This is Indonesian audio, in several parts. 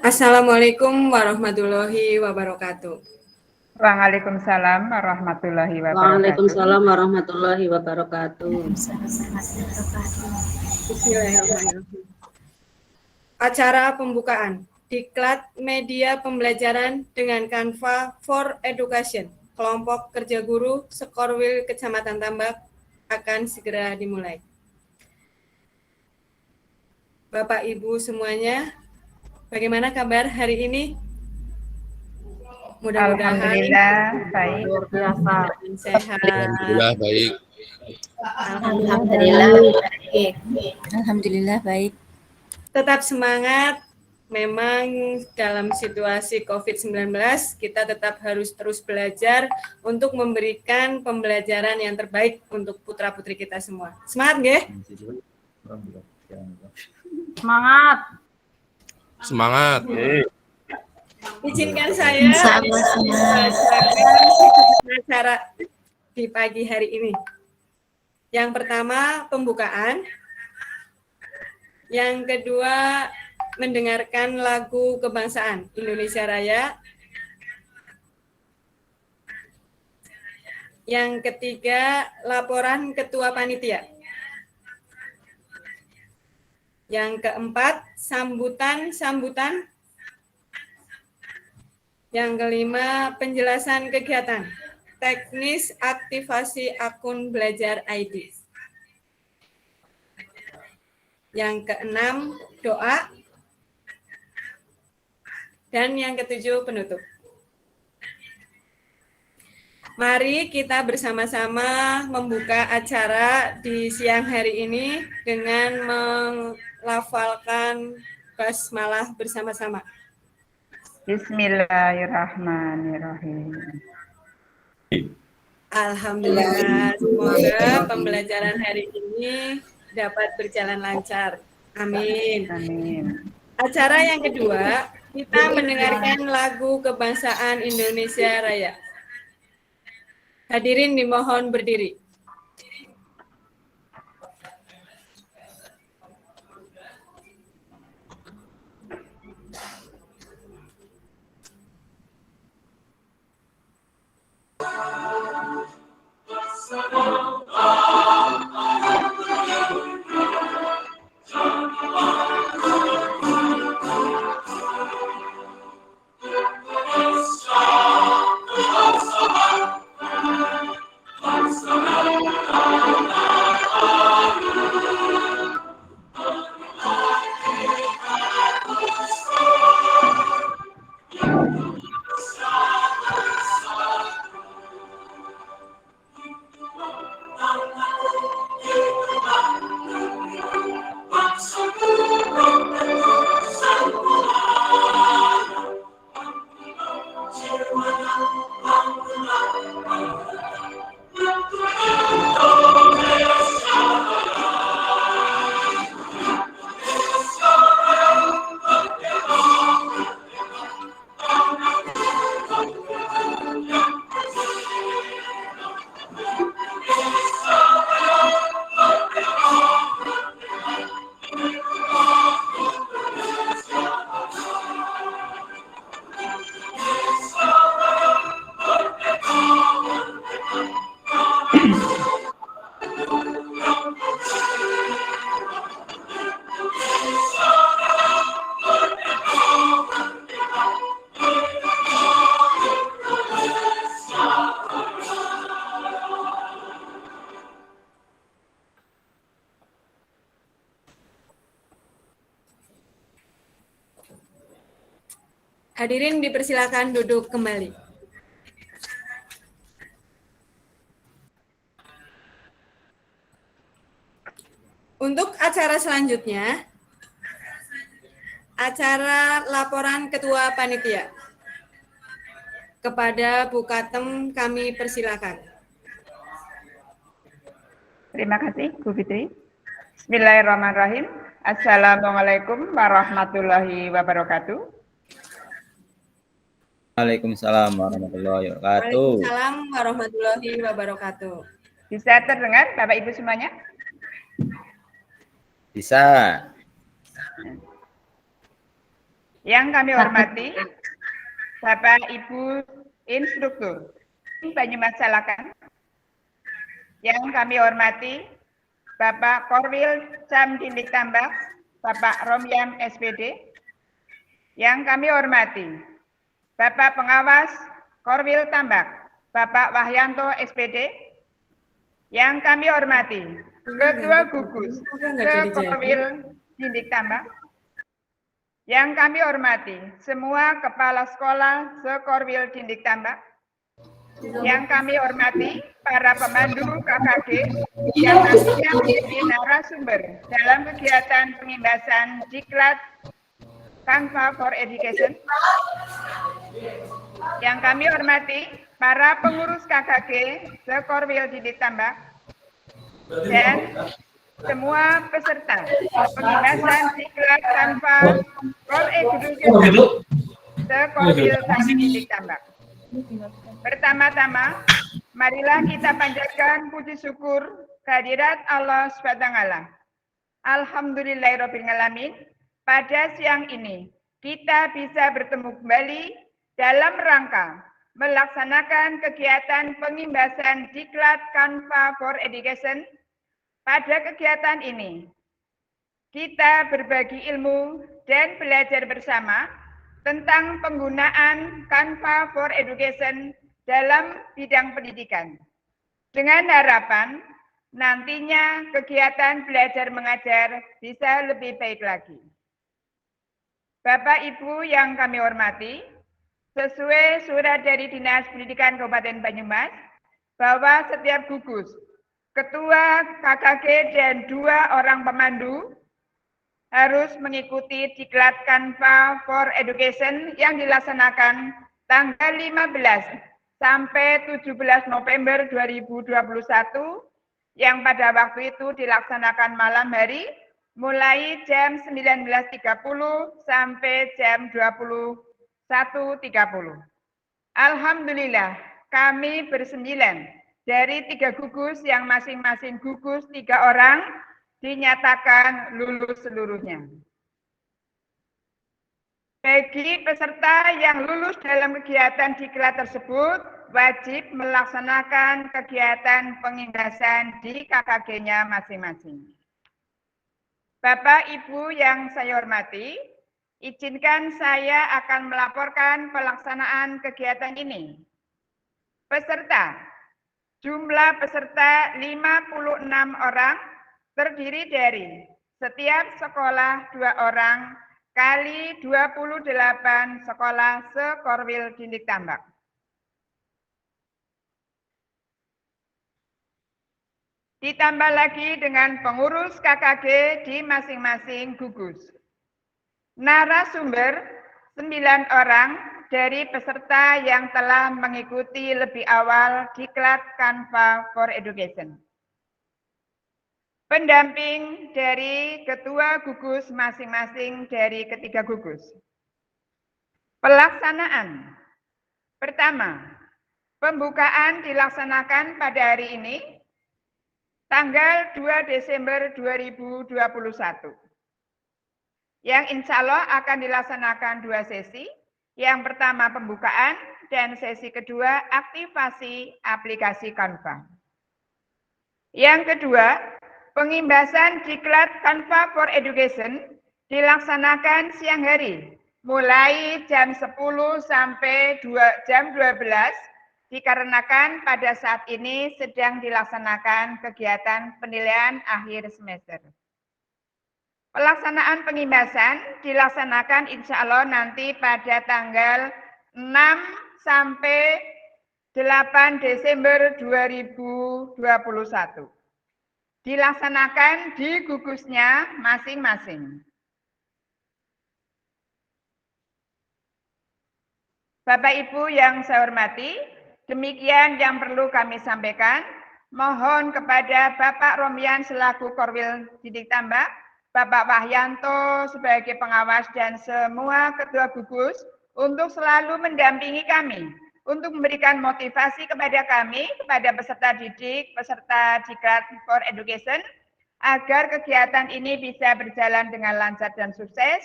Assalamualaikum warahmatullahi wabarakatuh. Waalaikumsalam warahmatullahi wabarakatuh. Waalaikumsalam warahmatullahi wabarakatuh. Bismillahirrahmanirrahim. Acara pembukaan Diklat Media Pembelajaran dengan Canva for Education, kelompok kerja guru Sekorwil Kecamatan Tambak akan segera dimulai. Bapak Ibu semuanya, bagaimana kabar hari ini? Mudah-mudahan Alhamdulillah baik. Luar biasa. Sehat. Alhamdulillah baik. Alhamdulillah baik. Alhamdulillah baik. Tetap semangat. Memang dalam situasi COVID-19 kita tetap harus terus belajar untuk memberikan pembelajaran yang terbaik untuk putra-putri kita semua. Semangat nggih? Semangat. Semangat. Izinkan saya membacakan acara di pagi hari ini. Yang pertama, pembukaan. Yang kedua, mendengarkan lagu kebangsaan Indonesia Raya. Yang ketiga, laporan ketua panitia. Yang keempat, sambutan. Yang kelima, penjelasan kegiatan. Teknis aktivasi akun Belajar ID. Yang keenam, doa. Dan yang ketujuh, penutup. Mari kita bersama-sama membuka acara di siang hari ini dengan melafalkan basmalah bersama-sama. Bismillahirrahmanirrahim. Alhamdulillah, semoga pembelajaran hari ini dapat berjalan lancar. Amin. Amin. Acara yang kedua, kita mendengarkan lagu kebangsaan Indonesia Raya. Hadirin dimohon berdiri. Hadirin dipersilakan duduk kembali. Untuk acara selanjutnya, acara laporan Ketua Panitia. Kepada Bu Katem kami persilakan. Terima kasih, Bu Fitri. Bismillahirrahmanirrahim. Assalamualaikum warahmatullahi wabarakatuh. Waalaikumsalam warahmatullahi wabarakatuh. Waalaikumsalam warahmatullahi wabarakatuh. Bisa terdengar Bapak Ibu semuanya? Bisa. Yang kami hormati, Bapak Ibu Instruktur Banyumas Salakan. Yang kami hormati, Bapak Korwil Cam Dindik Tambak, Bapak Romyam SPD. Yang kami hormati, Bapak Pengawas Korwil Tambak, Bapak Wahyanto SPD. Yang kami hormati, Ketua Gugus Korwil Dindik Tambak. Yang kami hormati semua kepala sekolah Sekorwil Dindik Tambak. Yang kami hormati para pemandu KKG yang nantinya menjadi narasumber dalam kegiatan pengimbasan Diklat Canva for Education. Yang kami hormati para pengurus KKG Sekorwil Dindik Tambak dan semua peserta pengimbasan Diklat Canva for Education Sekorwil Dindik Tambak. Pertama-tama, marilah kita panjatkan puji syukur kehadirat Allah SWT. Alhamdulillahirrahmanirrahim. Pada siang ini, kita bisa bertemu kembali dalam rangka melaksanakan kegiatan pengimbasan Diklat Canva for Education. Pada kegiatan ini, kita berbagi ilmu dan belajar bersama tentang penggunaan Canva for Education dalam bidang pendidikan. Dengan harapan nantinya kegiatan belajar mengajar bisa lebih baik lagi. Bapak Ibu yang kami hormati, sesuai surat dari Dinas Pendidikan Kabupaten Banyumas, bahwa setiap gugus, ketua KKG dan 2 orang pemandu harus mengikuti Diklat Canva for Education yang dilaksanakan tanggal 15 sampai 17 November 2021 yang pada waktu itu dilaksanakan malam hari mulai jam 19.30 sampai jam 21.30. Alhamdulillah kami bersembilan dari 3 gugus yang masing-masing gugus 3 orang dinyatakan lulus seluruhnya. Bagi peserta yang lulus dalam kegiatan diklat tersebut, wajib melaksanakan kegiatan pengimbasan di KKG-nya masing-masing. Bapak Ibu yang saya hormati, izinkan saya akan melaporkan pelaksanaan kegiatan ini. Peserta, jumlah peserta 56 orang, terdiri dari setiap sekolah 2 orang kali 28 sekolah Sekorwil Dindik Tambak. Ditambah lagi dengan pengurus KKG di masing-masing gugus. Narasumber 9 orang dari peserta yang telah mengikuti lebih awal Diklat Canva for Education. Pendamping dari ketua gugus masing-masing dari ketiga gugus. Pelaksanaan. Pertama, pembukaan dilaksanakan pada hari ini, tanggal 2 Desember 2021. Yang insya Allah akan dilaksanakan 2 sesi. Yang pertama pembukaan dan sesi kedua aktivasi aplikasi Canva. Yang kedua, pengimbasan Diklat Canva for Education dilaksanakan siang hari, mulai jam 10 sampai jam 12, dikarenakan pada saat ini sedang dilaksanakan kegiatan penilaian akhir semester. Pelaksanaan pengimbasan dilaksanakan insya Allah nanti pada tanggal 6 sampai 8 Desember 2021. dilaksanakan di gugusnya masing-masing. Bapak Ibu yang saya hormati, demikian yang perlu kami sampaikan. Mohon kepada Bapak Romian selaku Korwil Didik Tambak, Bapak Wahyanto sebagai pengawas dan semua ketua gugus untuk selalu mendampingi kami, untuk memberikan motivasi kepada kami, kepada peserta didik, peserta Diklat for Education, agar kegiatan ini bisa berjalan dengan lancar dan sukses,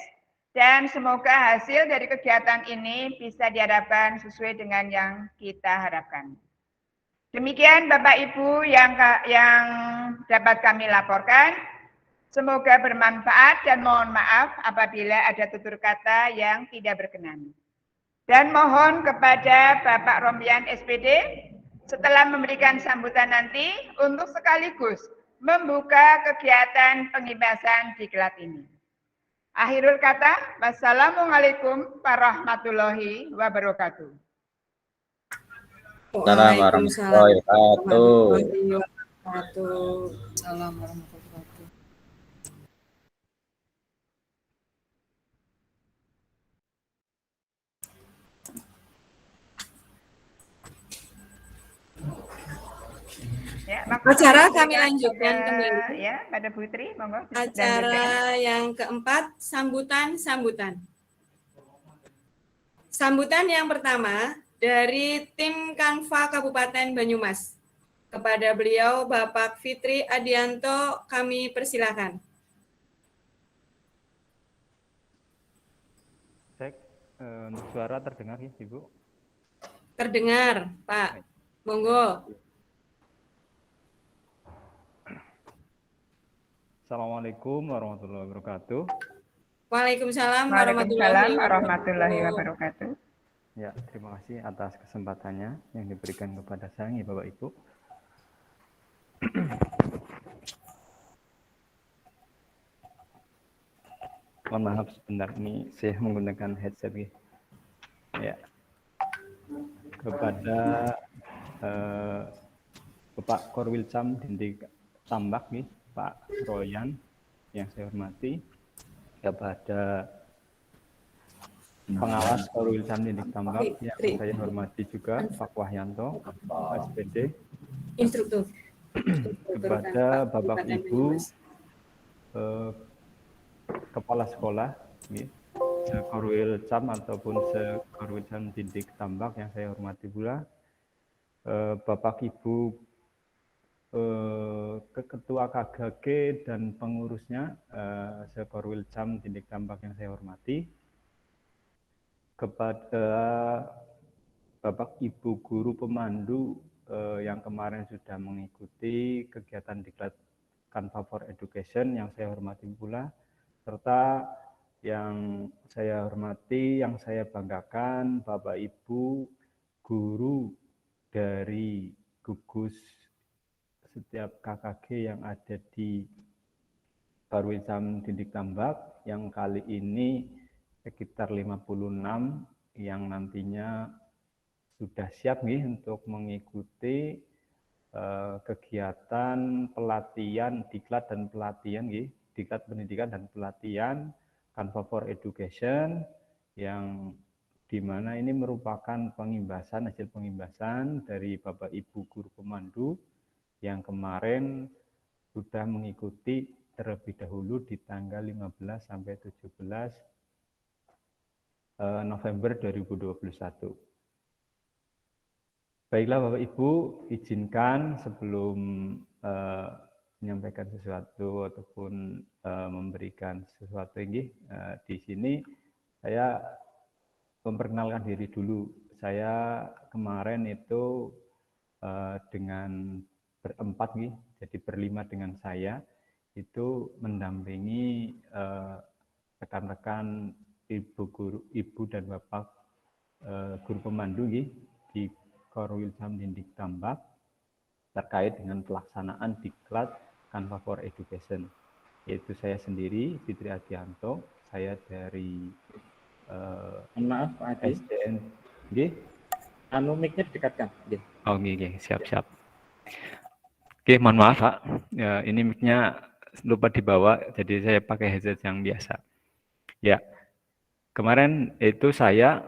dan semoga hasil dari kegiatan ini bisa diharapkan sesuai dengan yang kita harapkan. Demikian Bapak Ibu yang dapat kami laporkan. Semoga bermanfaat dan mohon maaf apabila ada tutur kata yang tidak berkenan. Dan mohon kepada Bapak Romian SPD setelah memberikan sambutan nanti untuk sekaligus membuka kegiatan pengibasan diklat ini. Akhirul kata, wassalamualaikum warahmatullahi wabarakatuh. Assalamualaikum warahmatullahi wabarakatuh. Assalamualaikum warahmatullahi wabarakatuh. Ya, Acara kami lanjutkan kembali. Ya, pada Putri, monggo. Acara yang keempat, sambutan-sambutan. Sambutan yang pertama dari tim Kanva Kabupaten Banyumas. Kepada beliau, Bapak Fitri Adianto, kami persilakan. Cek, untuk suara terdengar ya, Ibu? Terdengar, Pak. Monggo. Assalamualaikum warahmatullahi wabarakatuh. Waalaikumsalam warahmatullahi wabarakatuh. Ya, terima kasih atas kesempatannya yang diberikan kepada saya, Bapak Ibu. Mohon maaf sebentar, ini saya menggunakan headset. Ya. Kepada Bapak Korwilcam Didik Tambak, Pak Royan yang saya hormati, kepada pengawas Korwilcam Didik Tambak yang saya hormati juga, Pak Wahyanto, SPD, Instruktur. kepada Bapak Ibu Kepala Sekolah, Korwilcam ataupun Korwilcam Didik Tambak yang saya hormati pula, Bapak Ibu Ketua KGG dan pengurusnya, Korwilcam Didik Tambak yang saya hormati, kepada Bapak Ibu Guru Pemandu yang kemarin sudah mengikuti kegiatan Diklat Kanva for Education yang saya hormati pula, serta yang saya hormati, yang saya banggakan, Bapak Ibu guru dari gugus setiap KKG yang ada di Korwilcam Didik Tambak yang kali ini sekitar 56 yang nantinya sudah siap untuk mengikuti kegiatan pelatihan diklat dan pelatihan diklat pendidikan dan pelatihan Kanva for Education yang di mana ini merupakan hasil pengimbasan dari Bapak Ibu guru pemandu yang kemarin sudah mengikuti terlebih dahulu di tanggal 15 sampai 17 November 2021. Baiklah Bapak Ibu, izinkan sebelum menyampaikan sesuatu ataupun memberikan sesuatu ini di sini saya memperkenalkan diri dulu. Saya kemarin itu dengan berempat jadi berlima dengan saya itu mendampingi rekan-rekan ibu dan bapak guru pemandu di Korwilcam Didik Tambak terkait dengan pelaksanaan diklat Kanva for Education, yaitu saya sendiri Fitri Adianto, saya dari maaf Pak Adi, SDN. mic-nya didekatkan. Oh, siap. Oke, mohon maaf Pak. Ya, ini mic-nya lupa dibawa, jadi saya pakai headset yang biasa. Ya, kemarin itu saya,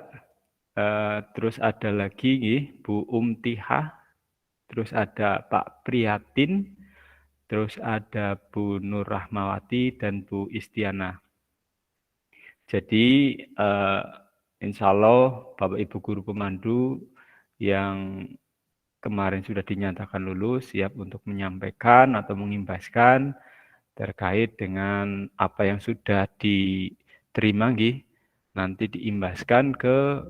terus ada lagi Bu Umtihah, terus ada Pak Priyatin, terus ada Bu Nur Rahmawati dan Bu Istiana. Jadi insya Allah Bapak Ibu Guru Pemandu yang kemarin sudah dinyatakan lulus siap untuk menyampaikan atau mengimbaskan terkait dengan apa yang sudah diterima nanti diimbaskan ke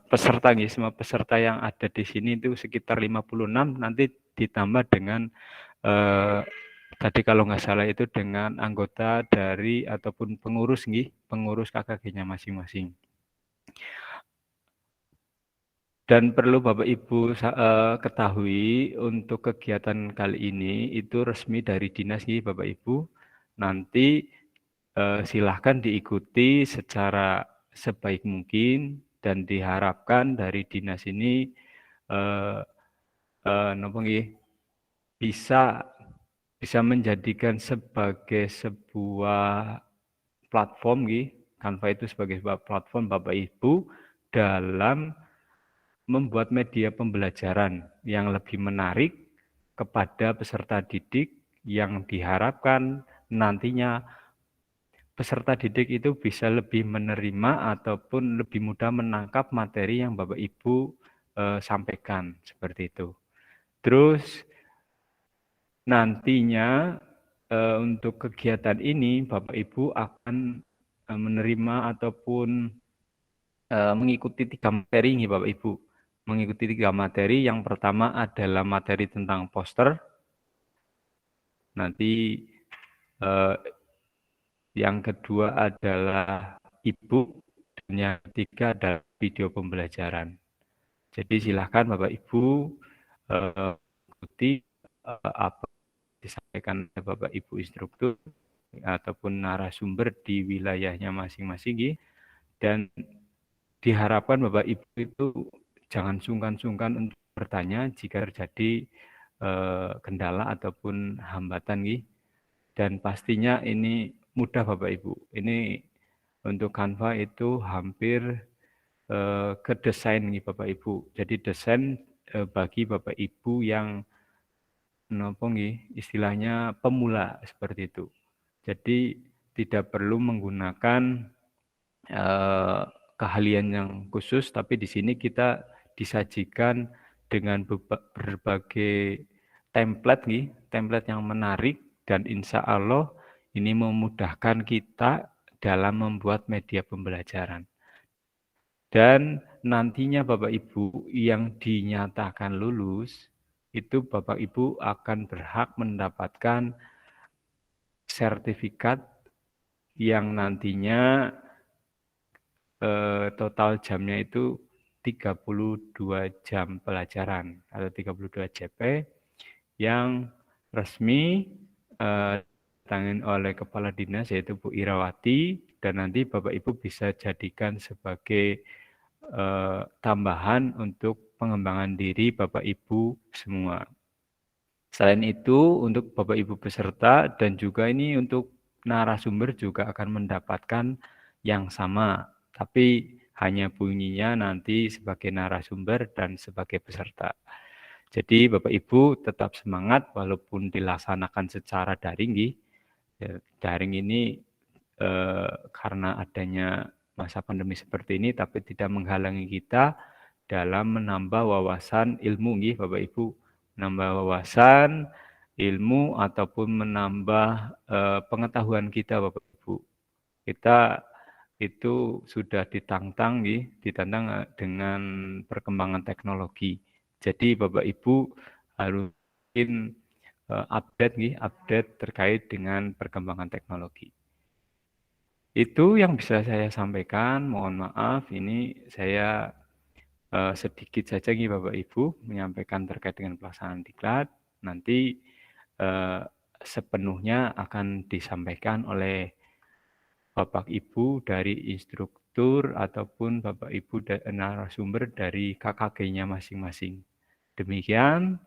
peserta semua peserta yang ada di sini itu sekitar 56, nanti ditambah dengan tadi kalau nggak salah itu dengan anggota dari ataupun pengurus KKG-nya masing-masing. Dan perlu Bapak Ibu ketahui untuk kegiatan kali ini itu resmi dari dinas Bapak Ibu. Nanti silahkan diikuti secara sebaik mungkin dan diharapkan dari dinas ini bisa menjadikan sebagai sebuah platform Canva itu sebagai sebuah platform Bapak Ibu dalam membuat media pembelajaran yang lebih menarik kepada peserta didik yang diharapkan nantinya peserta didik itu bisa lebih menerima ataupun lebih mudah menangkap materi yang Bapak Ibu sampaikan seperti itu. Terus nantinya untuk kegiatan ini Bapak Ibu akan menerima ataupun mengikuti 3 materi Bapak Ibu. Mengikuti 3 materi, yang pertama adalah materi tentang poster. Nanti yang kedua adalah e-book, dan yang ketiga adalah video pembelajaran. Jadi silakan Bapak Ibu ikuti apa disampaikan oleh Bapak Ibu instruktur ataupun narasumber di wilayahnya masing-masing dan diharapkan Bapak Ibu itu jangan sungkan-sungkan untuk bertanya jika terjadi kendala ataupun hambatan dan pastinya ini mudah Bapak Ibu. Ini untuk Canva itu hampir ke desain Bapak Ibu. Jadi desain bagi Bapak Ibu yang istilahnya pemula seperti itu. Jadi tidak perlu menggunakan keahlian yang khusus, tapi di sini kita disajikan dengan berbagai template yang menarik dan insya Allah ini memudahkan kita dalam membuat media pembelajaran. Dan nantinya Bapak Ibu yang dinyatakan lulus, itu Bapak Ibu akan berhak mendapatkan sertifikat yang nantinya total jamnya itu 32 jam pelajaran atau 32 JP yang resmi ditangani oleh Kepala Dinas yaitu Bu Irawati, dan nanti Bapak Ibu bisa jadikan sebagai tambahan untuk pengembangan diri Bapak Ibu semua. Selain itu untuk Bapak Ibu peserta dan juga ini untuk narasumber juga akan mendapatkan yang sama, tapi hanya bunyinya nanti sebagai narasumber dan sebagai peserta. Jadi Bapak Ibu tetap semangat walaupun dilaksanakan secara daring. Daring ini karena adanya masa pandemi seperti ini, tapi tidak menghalangi kita dalam menambah wawasan ilmu Bapak Ibu. Menambah wawasan ilmu ataupun menambah pengetahuan kita Bapak Ibu. Kita itu sudah ditantang dengan perkembangan teknologi. Jadi Bapak Ibu harus update terkait dengan perkembangan teknologi. Itu yang bisa saya sampaikan. Mohon maaf ini saya sedikit saja Bapak Ibu menyampaikan terkait dengan pelaksanaan diklat. Nanti sepenuhnya akan disampaikan oleh Bapak Ibu dari instruktur ataupun Bapak Ibu narasumber dari KKG-nya masing-masing. Demikian,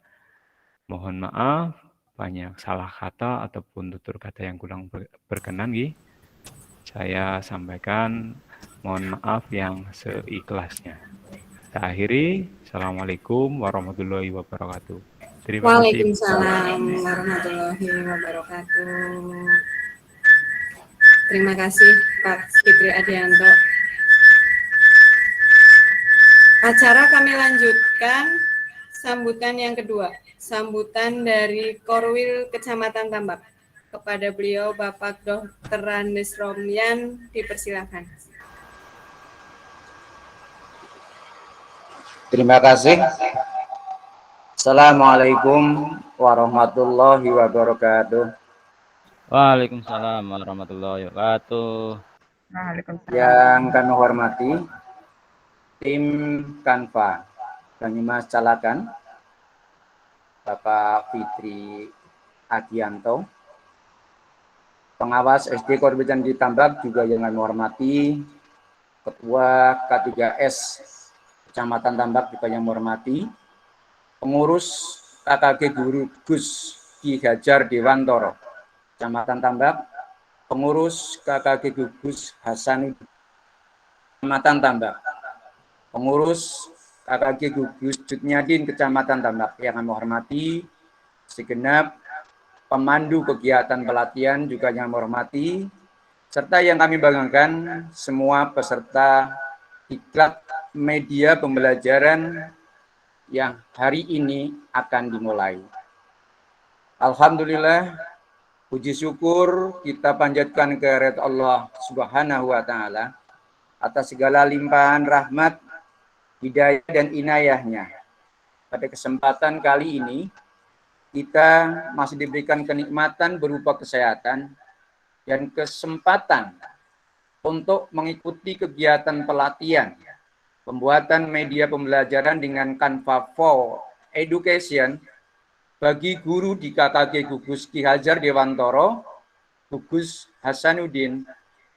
Mohon maaf banyak salah kata ataupun tutur kata yang kurang berkenan nggih. Saya sampaikan mohon maaf yang seikhlasnya. Saya akhiri. Assalamualaikum warahmatullahi wabarakatuh. Terima kasih. Waalaikumsalam warahmatullahi wabarakatuh. Terima kasih Pak Fitri Adianto. Acara kami lanjutkan sambutan yang kedua, sambutan dari Korwil Kecamatan Tambak. Kepada beliau Bapak Dr. Randes Romyan, dipersilakan. Terima kasih. Assalamualaikum warahmatullahi wabarakatuh. Waalaikumsalam warahmatullahi wabarakatuh. Waalaikumsalam. Yang kami hormati, tim Kanva Banyumas Calakan, Bapak Fitri Adianto, pengawas SD Korbitan di Tambak juga yang kami hormati, Ketua K3S Kecamatan Tambak juga yang hormati, pengurus KKG Guru Gus Ki Hajar Dewantoro, Kecamatan Tambak, pengurus KKG Gus Hasanuddin, Kecamatan Tambak, pengurus KKG Gus Jutnyadin, Kecamatan Tambak yang kami hormati, segenap pemandu kegiatan pelatihan juga yang kami hormati, serta yang kami banggakan semua peserta diklat media pembelajaran yang hari ini akan dimulai. Alhamdulillah, puji syukur kita panjatkan kehadirat Allah Subhanahu wa Ta'ala atas segala limpahan rahmat, hidayah dan inayahnya. Pada kesempatan kali ini kita masih diberikan kenikmatan berupa kesehatan dan kesempatan untuk mengikuti kegiatan pelatihan pembuatan media pembelajaran dengan Canva for Education bagi guru di KKG Gugus Ki Hajar Dewantoro, Gugus Hasanuddin,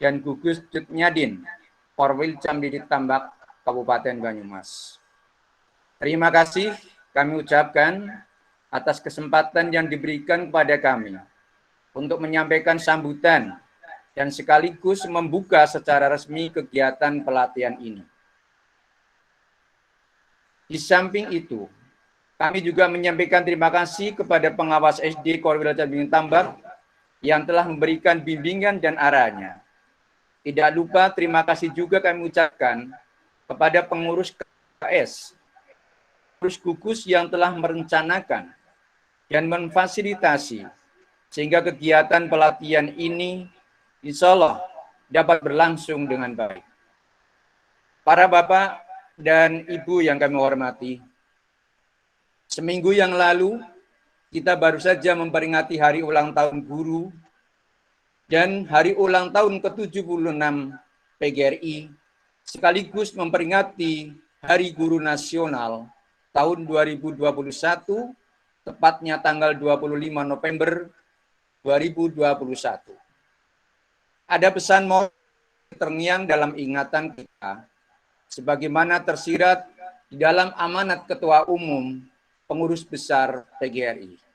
dan Gugus Jutnyadin, Korwil Camdidi Tambak, Kabupaten Banyumas. Terima kasih kami ucapkan atas kesempatan yang diberikan kepada kami untuk menyampaikan sambutan dan sekaligus membuka secara resmi kegiatan pelatihan ini. Di samping itu, kami juga menyampaikan terima kasih kepada pengawas SD Korwil Camdidi Tambak yang telah memberikan bimbingan dan arahnya. Tidak lupa terima kasih juga kami ucapkan kepada pengurus KKS, pengurus gugus yang telah merencanakan dan memfasilitasi sehingga kegiatan pelatihan ini insya Allah dapat berlangsung dengan baik. Para Bapak dan Ibu yang kami hormati, seminggu yang lalu kita baru saja memperingati hari ulang tahun guru dan hari ulang tahun ke-76 PGRI, sekaligus memperingati Hari Guru Nasional tahun 2021, tepatnya tanggal 25 November 2021. Ada pesan moral terngiang dalam ingatan kita, sebagaimana tersirat di dalam amanat Ketua Umum Pengurus Besar PGRI.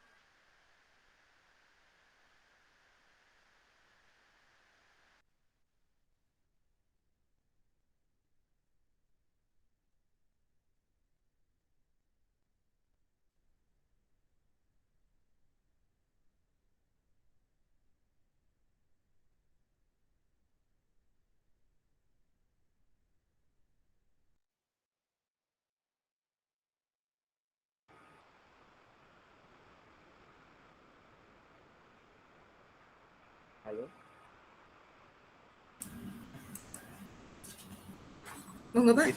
Monggo Pak.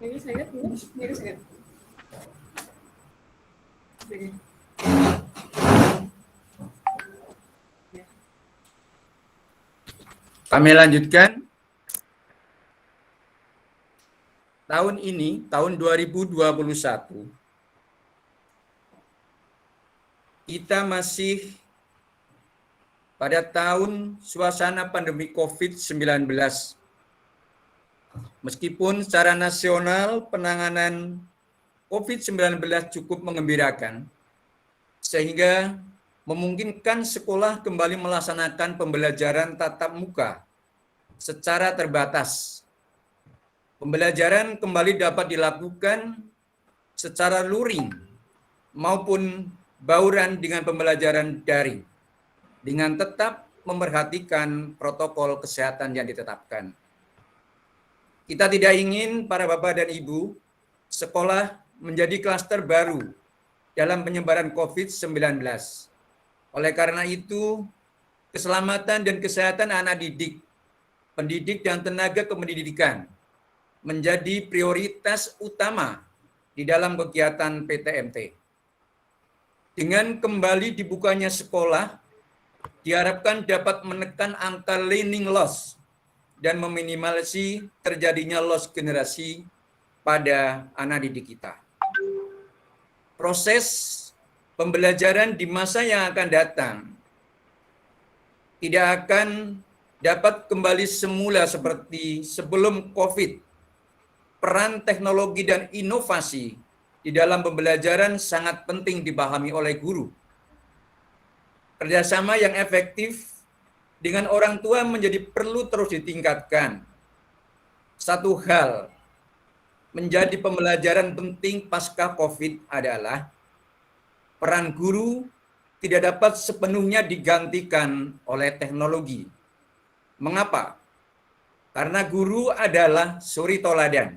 Ini saya Kami lanjutkan. Tahun ini, tahun 2021, kita masih pada tahun suasana pandemi COVID-19. Meskipun secara nasional penanganan COVID-19 cukup mengembirakan, sehingga memungkinkan sekolah kembali melaksanakan pembelajaran tatap muka secara terbatas. Pembelajaran kembali dapat dilakukan secara luring maupun bauran dengan pembelajaran daring, dengan tetap memerhatikan protokol kesehatan yang ditetapkan. Kita tidak ingin para Bapak dan Ibu sekolah menjadi klaster baru dalam penyebaran COVID-19. Oleh karena itu, keselamatan dan kesehatan anak didik, pendidik dan tenaga kependidikan menjadi prioritas utama di dalam kegiatan PTMT. Dengan kembali dibukanya sekolah, diharapkan dapat menekan angka learning loss dan meminimalisasi terjadinya loss generasi pada anak didik kita. Proses pembelajaran di masa yang akan datang tidak akan dapat kembali semula seperti sebelum COVID. Peran teknologi dan inovasi di dalam pembelajaran sangat penting dipahami oleh guru. Kerjasama yang efektif dengan orang tua menjadi perlu terus ditingkatkan. Satu hal menjadi pembelajaran penting pasca COVID adalah peran guru tidak dapat sepenuhnya digantikan oleh teknologi. Mengapa? Karena guru adalah suri toladan.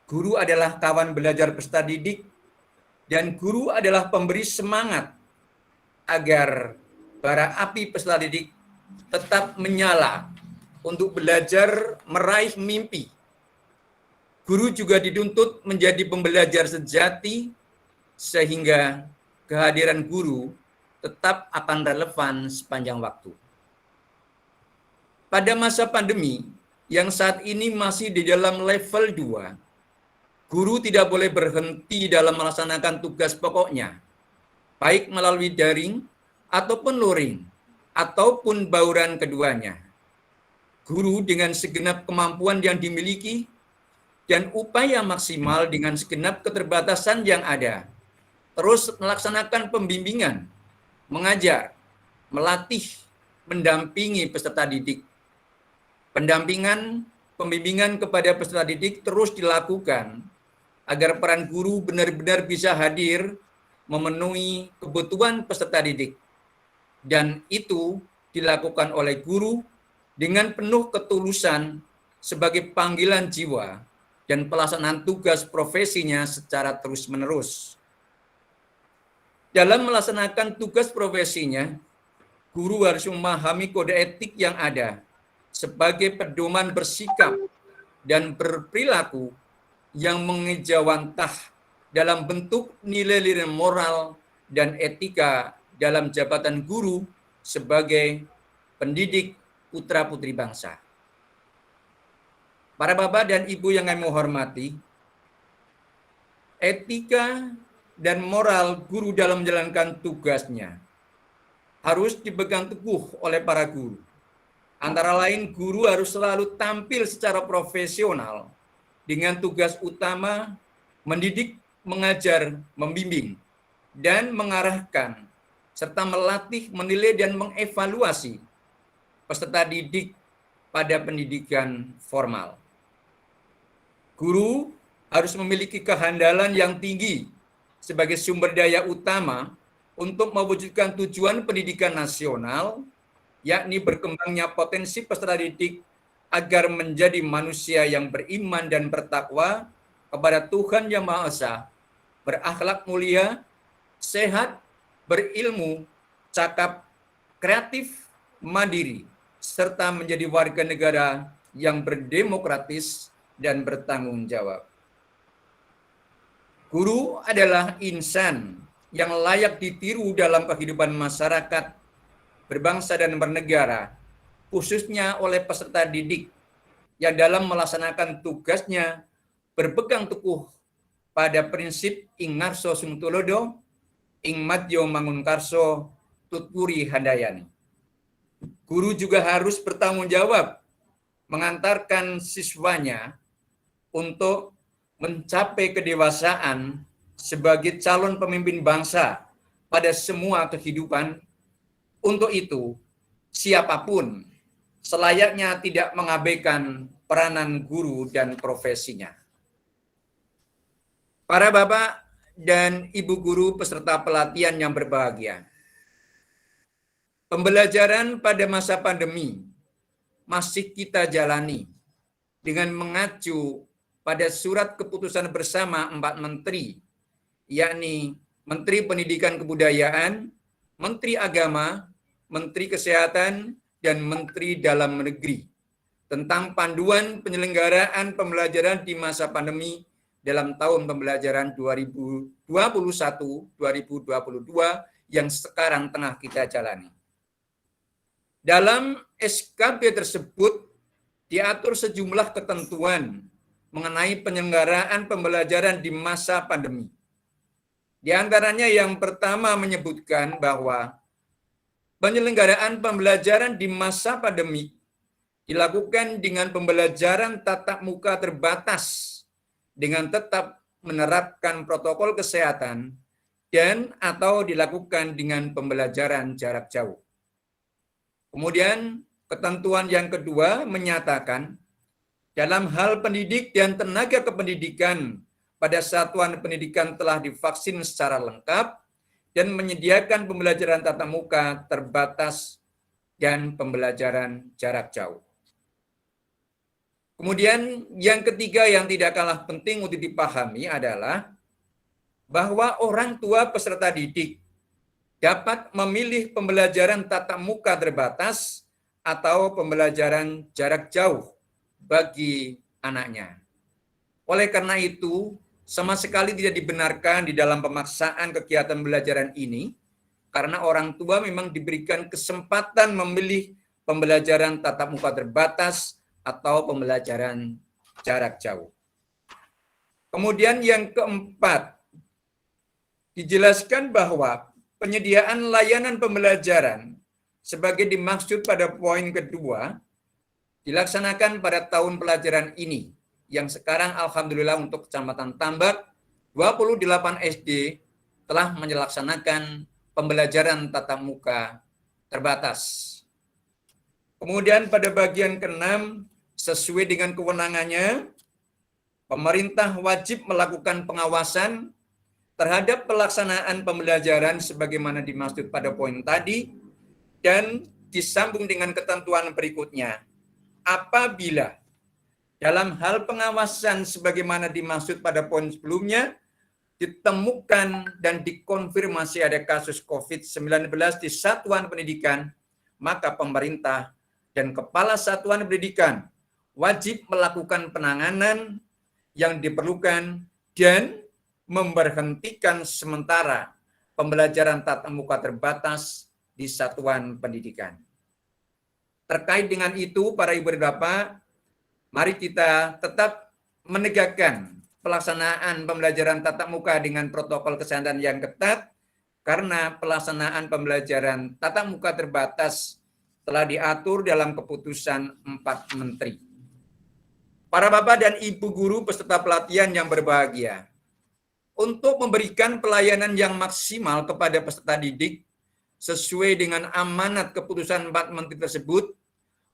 Guru adalah kawan belajar peserta didik, dan guru adalah pemberi semangat agar bara api peserta didik tetap menyala untuk belajar meraih mimpi. Guru juga dituntut menjadi pembelajar sejati sehingga kehadiran guru tetap akan relevan sepanjang waktu. Pada masa pandemi yang saat ini masih di dalam level 2, guru tidak boleh berhenti dalam melaksanakan tugas pokoknya, baik melalui daring ataupun luring, ataupun bauran keduanya. Guru dengan segenap kemampuan yang dimiliki dan upaya maksimal dengan segenap keterbatasan yang ada, terus melaksanakan pembimbingan, mengajar, melatih, mendampingi peserta didik. Pembimbingan kepada peserta didik terus dilakukan agar peran guru benar-benar bisa hadir memenuhi kebutuhan peserta didik. Dan itu dilakukan oleh guru dengan penuh ketulusan sebagai panggilan jiwa dan pelaksanaan tugas profesinya secara terus-menerus. Dalam melaksanakan tugas profesinya, guru harus memahami kode etik yang ada sebagai pedoman bersikap dan berperilaku yang mengejawantah dalam bentuk nilai-nilai moral dan etika dalam jabatan guru sebagai pendidik putra-putri bangsa. Para Bapak dan Ibu yang kami hormati, etika dan moral guru dalam menjalankan tugasnya harus dipegang teguh oleh para guru. Antara lain, guru harus selalu tampil secara profesional dengan tugas utama mendidik, mengajar, membimbing, dan mengarahkan, serta melatih, menilai, dan mengevaluasi peserta didik pada pendidikan formal. Guru harus memiliki kehandalan yang tinggi sebagai sumber daya utama untuk mewujudkan tujuan pendidikan nasional, yakni berkembangnya potensi peserta didik agar menjadi manusia yang beriman dan bertakwa kepada Tuhan Yang Maha Esa, berakhlak mulia, sehat, berilmu, cakap, kreatif, mandiri, serta menjadi warga negara yang berdemokratis dan bertanggung jawab. Guru adalah insan yang layak ditiru dalam kehidupan masyarakat, berbangsa dan bernegara, khususnya oleh peserta didik yang dalam melaksanakan tugasnya berpegang teguh pada prinsip ing ngarso sumtulodo, ing madyo mangunkarso, tutpuri handayani. Guru juga harus bertanggung jawab mengantarkan siswanya untuk mencapai kedewasaan sebagai calon pemimpin bangsa pada semua kehidupan. Untuk itu, siapapun selayaknya tidak mengabaikan peranan guru dan profesinya. Para bapak dan ibu guru peserta pelatihan yang berbahagia, pembelajaran pada masa pandemi masih kita jalani dengan mengacu pada surat keputusan bersama 4 menteri, yakni Menteri Pendidikan Kebudayaan, Menteri Agama, Menteri Kesehatan, dan Menteri Dalam Negeri tentang panduan penyelenggaraan pembelajaran di masa pandemi dalam tahun pembelajaran 2021-2022 yang sekarang tengah kita jalani. Dalam SKB tersebut diatur sejumlah ketentuan mengenai penyelenggaraan pembelajaran di masa pandemi. Di antaranya yang pertama menyebutkan bahwa penyelenggaraan pembelajaran di masa pandemi dilakukan dengan pembelajaran tatap muka terbatas dengan tetap menerapkan protokol kesehatan dan atau dilakukan dengan pembelajaran jarak jauh. Kemudian ketentuan yang kedua menyatakan dalam hal pendidik dan tenaga kependidikan pada satuan pendidikan telah divaksin secara lengkap dan menyediakan pembelajaran tatap muka terbatas dan pembelajaran jarak jauh. Kemudian yang ketiga yang tidak kalah penting untuk dipahami adalah bahwa orang tua peserta didik dapat memilih pembelajaran tatap muka terbatas atau pembelajaran jarak jauh bagi anaknya. Oleh karena itu, sama sekali tidak dibenarkan di dalam pemaksaan kegiatan pembelajaran ini, karena orang tua memang diberikan kesempatan memilih pembelajaran tatap muka terbatas atau pembelajaran jarak jauh. Kemudian yang keempat, dijelaskan bahwa penyediaan layanan pembelajaran sebagai dimaksud pada poin kedua dilaksanakan pada tahun pelajaran ini, yang sekarang alhamdulillah untuk Kecamatan Tambak 28 SD telah melaksanakan pembelajaran tatap muka terbatas. Kemudian pada bagian ke-6, sesuai dengan kewenangannya, pemerintah wajib melakukan pengawasan terhadap pelaksanaan pembelajaran sebagaimana dimaksud pada poin tadi dan disambung dengan ketentuan berikutnya. Apabila dalam hal pengawasan sebagaimana dimaksud pada poin sebelumnya ditemukan dan dikonfirmasi ada kasus COVID-19 di satuan pendidikan, maka pemerintah dan kepala satuan pendidikan wajib melakukan penanganan yang diperlukan dan memberhentikan sementara pembelajaran tatap muka terbatas di satuan pendidikan. Terkait dengan itu, para ibu dan bapak, mari kita tetap menegakkan pelaksanaan pembelajaran tatap muka dengan protokol kesehatan yang ketat, karena pelaksanaan pembelajaran tatap muka terbatas telah diatur dalam keputusan 4 menteri. Para bapak dan ibu guru peserta pelatihan yang berbahagia, untuk memberikan pelayanan yang maksimal kepada peserta didik sesuai dengan amanat keputusan 4 menteri tersebut,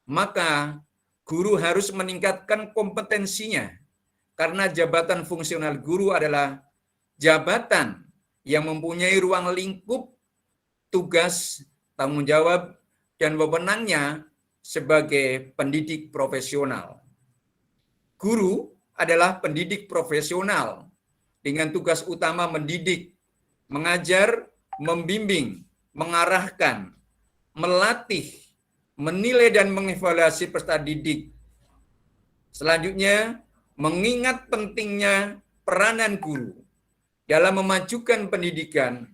maka guru harus meningkatkan kompetensinya, karena jabatan fungsional guru adalah jabatan yang mempunyai ruang lingkup, tugas, tanggung jawab, dan wewenangnya sebagai pendidik profesional. Guru adalah pendidik profesional dengan tugas utama mendidik, mengajar, membimbing, mengarahkan, melatih, menilai dan mengevaluasi peserta didik. Selanjutnya, mengingat pentingnya peranan guru dalam memajukan pendidikan,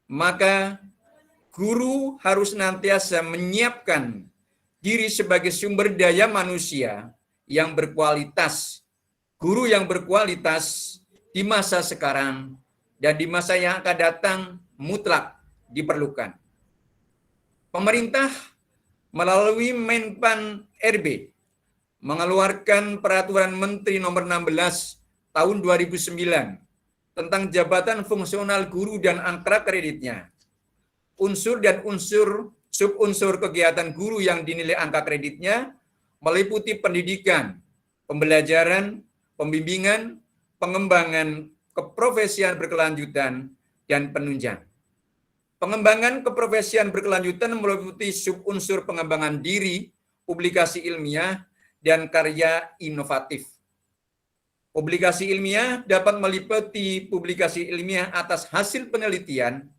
maka guru harus senantiasa menyiapkan diri sebagai sumber daya manusia yang berkualitas, guru yang berkualitas di masa sekarang dan di masa yang akan datang mutlak diperlukan. Pemerintah melalui Menpan RB mengeluarkan Peraturan Menteri Nomor 16 Tahun 2009 tentang jabatan fungsional guru dan angka kreditnya. Unsur dan subunsur kegiatan guru yang dinilai angka kreditnya meliputi pendidikan, pembelajaran, pembimbingan, pengembangan keprofesian berkelanjutan, dan penunjang. Pengembangan keprofesian berkelanjutan meliputi subunsur pengembangan diri, publikasi ilmiah, dan karya inovatif. Publikasi ilmiah dapat meliputi publikasi ilmiah atas hasil penelitian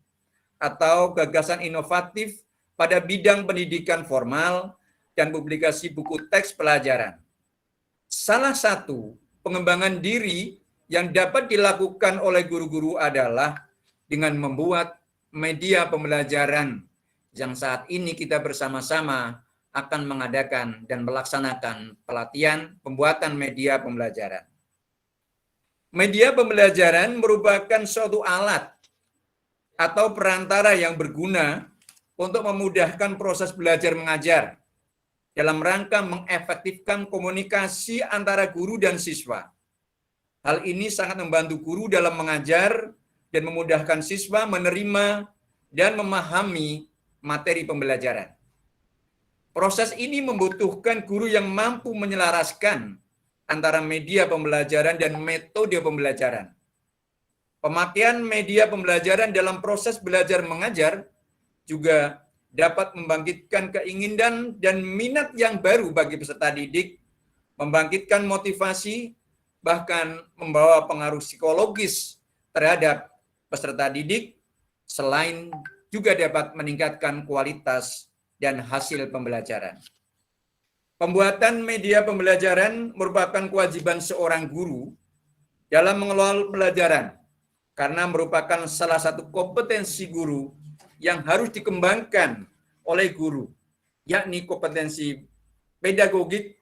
atau gagasan inovatif pada bidang pendidikan formal dan publikasi buku teks pelajaran. Salah satu pengembangan diri yang dapat dilakukan oleh guru-guru adalah dengan membuat media pembelajaran yang saat ini kita bersama-sama akan mengadakan dan melaksanakan pelatihan pembuatan media pembelajaran. Media pembelajaran merupakan suatu alat atau perantara yang berguna untuk memudahkan proses belajar mengajar dalam rangka mengefektifkan komunikasi antara guru dan siswa. Hal ini sangat membantu guru dalam mengajar dan memudahkan siswa menerima dan memahami materi pembelajaran. Proses ini membutuhkan guru yang mampu menyelaraskan antara media pembelajaran dan metode pembelajaran. Pemakaian media pembelajaran dalam proses belajar mengajar juga dapat membangkitkan keinginan dan minat yang baru bagi peserta didik, membangkitkan motivasi, bahkan membawa pengaruh psikologis terhadap peserta didik, selain juga dapat meningkatkan kualitas dan hasil pembelajaran. Pembuatan media pembelajaran merupakan kewajiban seorang guru dalam mengelola pelajaran, karena merupakan salah satu kompetensi guru yang harus dikembangkan oleh guru, yakni kompetensi pedagogik.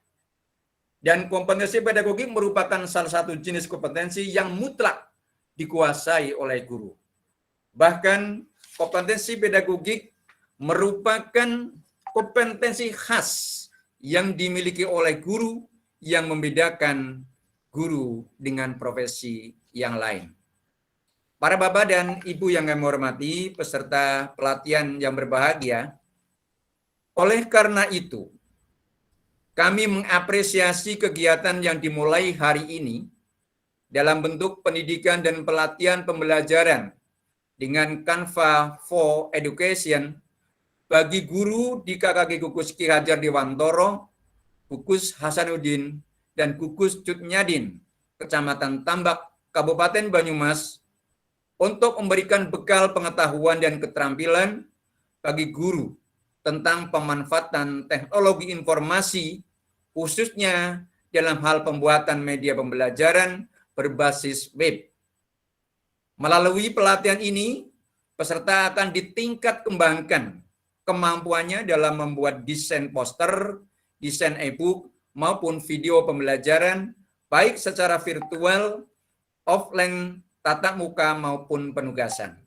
Dan kompetensi pedagogik merupakan salah satu jenis kompetensi yang mutlak dikuasai oleh guru. Bahkan kompetensi pedagogik merupakan kompetensi khas yang dimiliki oleh guru yang membedakan guru dengan profesi yang lain. Para bapak dan ibu yang kami hormati, peserta pelatihan yang berbahagia, oleh karena itu, kami mengapresiasi kegiatan yang dimulai hari ini dalam bentuk pendidikan dan pelatihan pembelajaran dengan Canva for Education bagi guru di KKG Gugus Ki Hajar Dewantoro, Gugus Hasanuddin, dan Gugus Cutnyadin, Kecamatan Tambak, Kabupaten Banyumas, untuk memberikan bekal pengetahuan dan keterampilan bagi guru tentang pemanfaatan teknologi informasi, khususnya dalam hal pembuatan media pembelajaran berbasis web. Melalui pelatihan ini, peserta akan ditingkat kembangkan kemampuannya dalam membuat desain poster, desain e-book, maupun video pembelajaran, baik secara virtual, offline, tatap muka, maupun penugasan.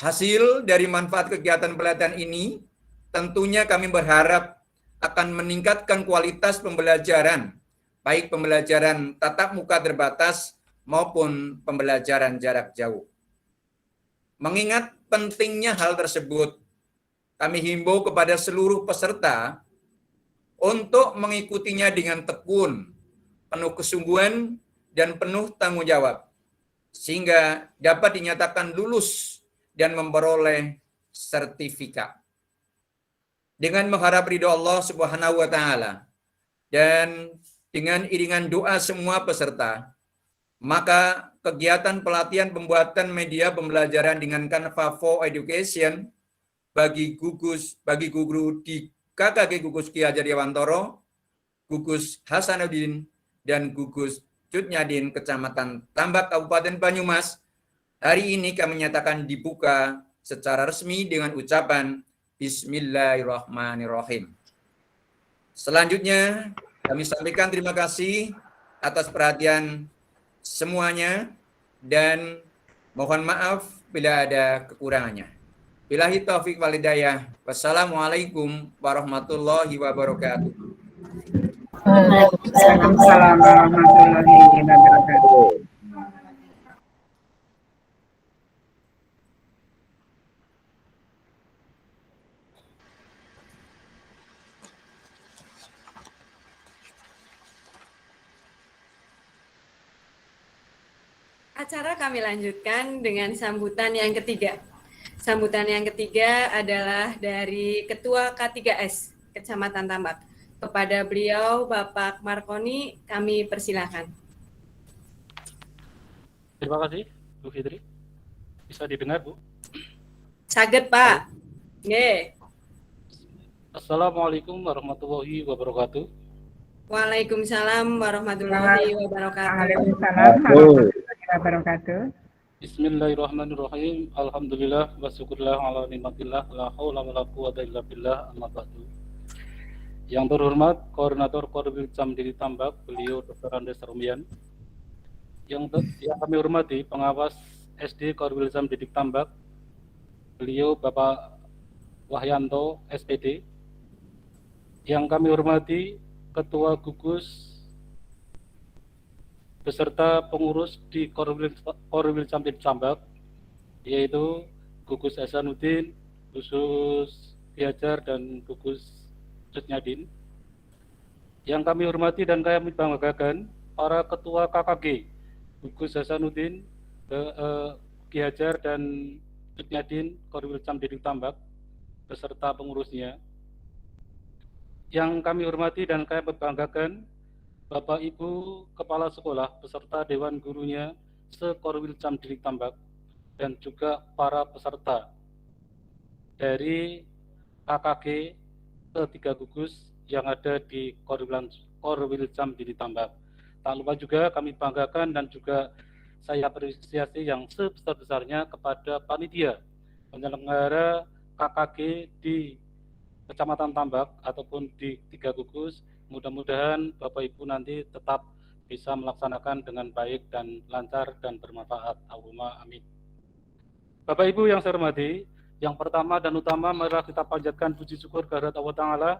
Hasil dari manfaat kegiatan pelatihan ini, tentunya kami berharap akan meningkatkan kualitas pembelajaran, baik pembelajaran tatap muka terbatas maupun pembelajaran jarak jauh. Mengingat pentingnya hal tersebut, kami himbau kepada seluruh peserta untuk mengikutinya dengan tekun, penuh kesungguhan, dan penuh tanggung jawab, sehingga dapat dinyatakan lulus dan memperoleh sertifikat. Dengan mengharap ridho Allah Subhanahu wa Ta'ala dan dengan iringan doa semua peserta, maka kegiatan pelatihan pembuatan media pembelajaran dengan Canva for Education bagi guru di KKG Gugus Ki Hajar Dewantoro, Gugus Hasanuddin, dan Gugus Cutnyadin, Kecamatan Tambak, Kabupaten Banyumas, hari ini kami nyatakan dibuka secara resmi dengan ucapan Bismillahirrahmanirrahim. Selanjutnya, kami sampaikan terima kasih atas perhatian semuanya dan mohon maaf bila ada kekurangannya. Billahi taufiq wal hidayah. Wassalamualaikum warahmatullahi wabarakatuh. Waalaikumsalam warahmatullahi wabarakatuh. Acara kami lanjutkan dengan sambutan yang ketiga. Sambutan yang ketiga adalah dari Ketua K3S Kecamatan Tambak. Kepada beliau, Bapak Markoni, kami persilahkan. Terima kasih, Bu Fitri. Bisa didengar, Bu? Saged, Pak. Nggih. Assalamualaikum warahmatullahi wabarakatuh. Waalaikumsalam warahmatullahi wabarakatuh. Waalaikumsalam warahmatullahi wabarakatuh. Bismillahirrahmanirrahim. Alhamdulillah wa syukurlah ala nikmatillah la haula wala quwwata illa billah amma ba'du. Yang terhormat Koordinator Korwil Camdiri Tambak, beliau Dr. Andes Rumian. Yang kami hormati pengawas SD Korwil Camdiri Tambak, beliau Bapak Wahyanto SPD. Yang kami hormati Ketua Gugus beserta pengurus di Korwil Camdiri Tambak, yaitu Gugus Hasanuddin, Gugus Diajar, dan Gugus Cutnyadin. Yang kami hormati dan kami banggakan para Ketua KKG, Gugus Hasanuddin, Ki Hajar, dan Cutnyadin Korwil Camdiri Tambak, beserta pengurusnya. Yang kami hormati dan kami banggakan Bapak Ibu Kepala Sekolah beserta Dewan Gurunya se-Korwil Camdiri Tambak, dan juga para peserta dari KKG ke-3 gugus yang ada di Korwil Camdiri Tambak. Tak lupa juga kami banggakan dan juga saya apresiasi yang sebesar-besarnya kepada panitia penyelenggara KKG di Kecamatan Tambak ataupun di 3 gugus. Mudah-mudahan Bapak Ibu nanti tetap bisa melaksanakan dengan baik dan lancar dan bermanfaat. Allahumma amin. Bapak Ibu yang saya hormati, yang pertama dan utama marilah kita panjatkan puji syukur kehadirat Allah Ta'ala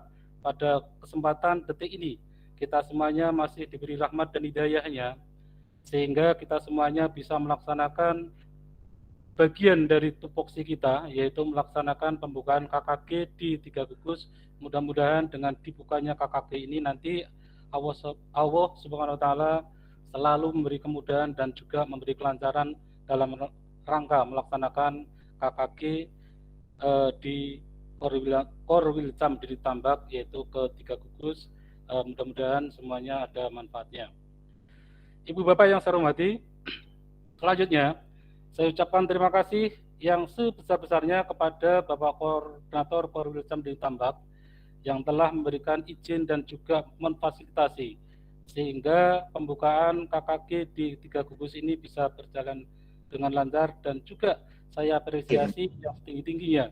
pada kesempatan detik ini. Kita semuanya masih diberi rahmat dan hidayahnya, sehingga kita semuanya bisa melaksanakan bagian dari tupoksi kita, yaitu melaksanakan pembukaan KKG di 3 gugus. Mudah-mudahan dengan dibukanya KKG ini nanti Allah Subhanahu wa Ta'ala selalu memberi kemudahan dan juga memberi kelancaran dalam rangka melaksanakan KKG di Korwil Camdiri Tambak, yaitu ke 3 gugus. Mudah-mudahan semuanya ada manfaatnya. Ibu Bapak yang saya hormati, selanjutnya saya ucapkan terima kasih yang sebesar-besarnya kepada Bapak Koordinator Korwil Camdiri Tambak yang telah memberikan izin dan juga memfasilitasi sehingga pembukaan KKG di 3 gugus ini bisa berjalan dengan lancar, dan juga saya apresiasi yang setinggi-tingginya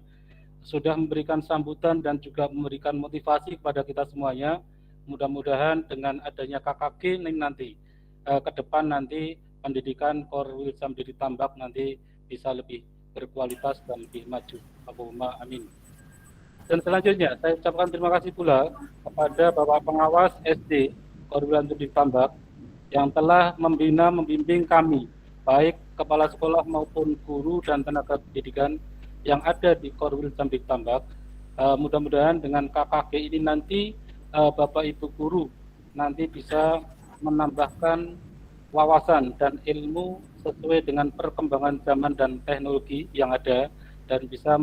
sudah memberikan sambutan dan juga memberikan motivasi kepada kita semuanya. Mudah-mudahan dengan adanya KKG ini nanti ke depan nanti pendidikan Korwil Camdiri Tambak nanti bisa lebih berkualitas dan lebih maju. Allahumma amin. Dan selanjutnya saya ucapkan terima kasih pula kepada Bapak Pengawas SD Korwil Camdiri Tambak yang telah membina, membimbing kami, baik kepala sekolah maupun guru dan tenaga pendidikan yang ada di Korwil Camdiri Tambak. Mudah-mudahan dengan KKG ini nanti Bapak Ibu guru nanti bisa menambahkan wawasan dan ilmu sesuai dengan perkembangan zaman dan teknologi yang ada, dan bisa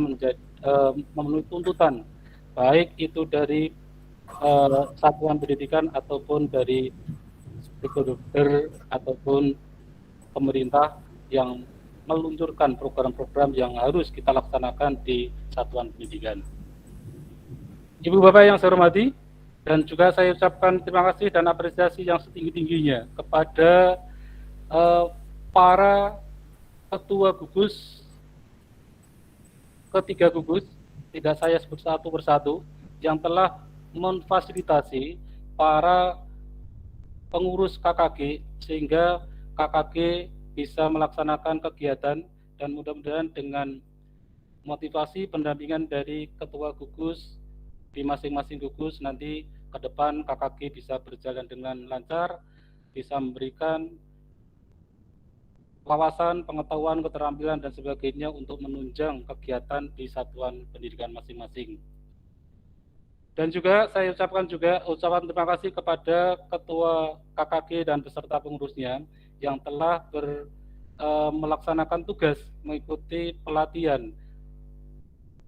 memenuhi tuntutan baik itu dari satuan pendidikan ataupun dari stakeholder ataupun pemerintah yang meluncurkan program-program yang harus kita laksanakan di satuan pendidikan. Ibu Bapak yang saya hormati, dan juga saya ucapkan terima kasih dan apresiasi yang setinggi-tingginya kepada para ketua gugus ke-3 gugus, tidak saya sebut satu persatu, yang telah memfasilitasi para pengurus KKG sehingga KKG bisa melaksanakan kegiatan, dan mudah-mudahan dengan motivasi pendampingan dari ketua gugus di masing-masing gugus nanti ke depan KKG bisa berjalan dengan lancar, bisa memberikan wawasan, pengetahuan, keterampilan, dan sebagainya untuk menunjang kegiatan di satuan pendidikan masing-masing. Dan juga saya ucapkan juga ucapan terima kasih kepada Ketua KKG dan beserta pengurusnya yang telah melaksanakan tugas mengikuti pelatihan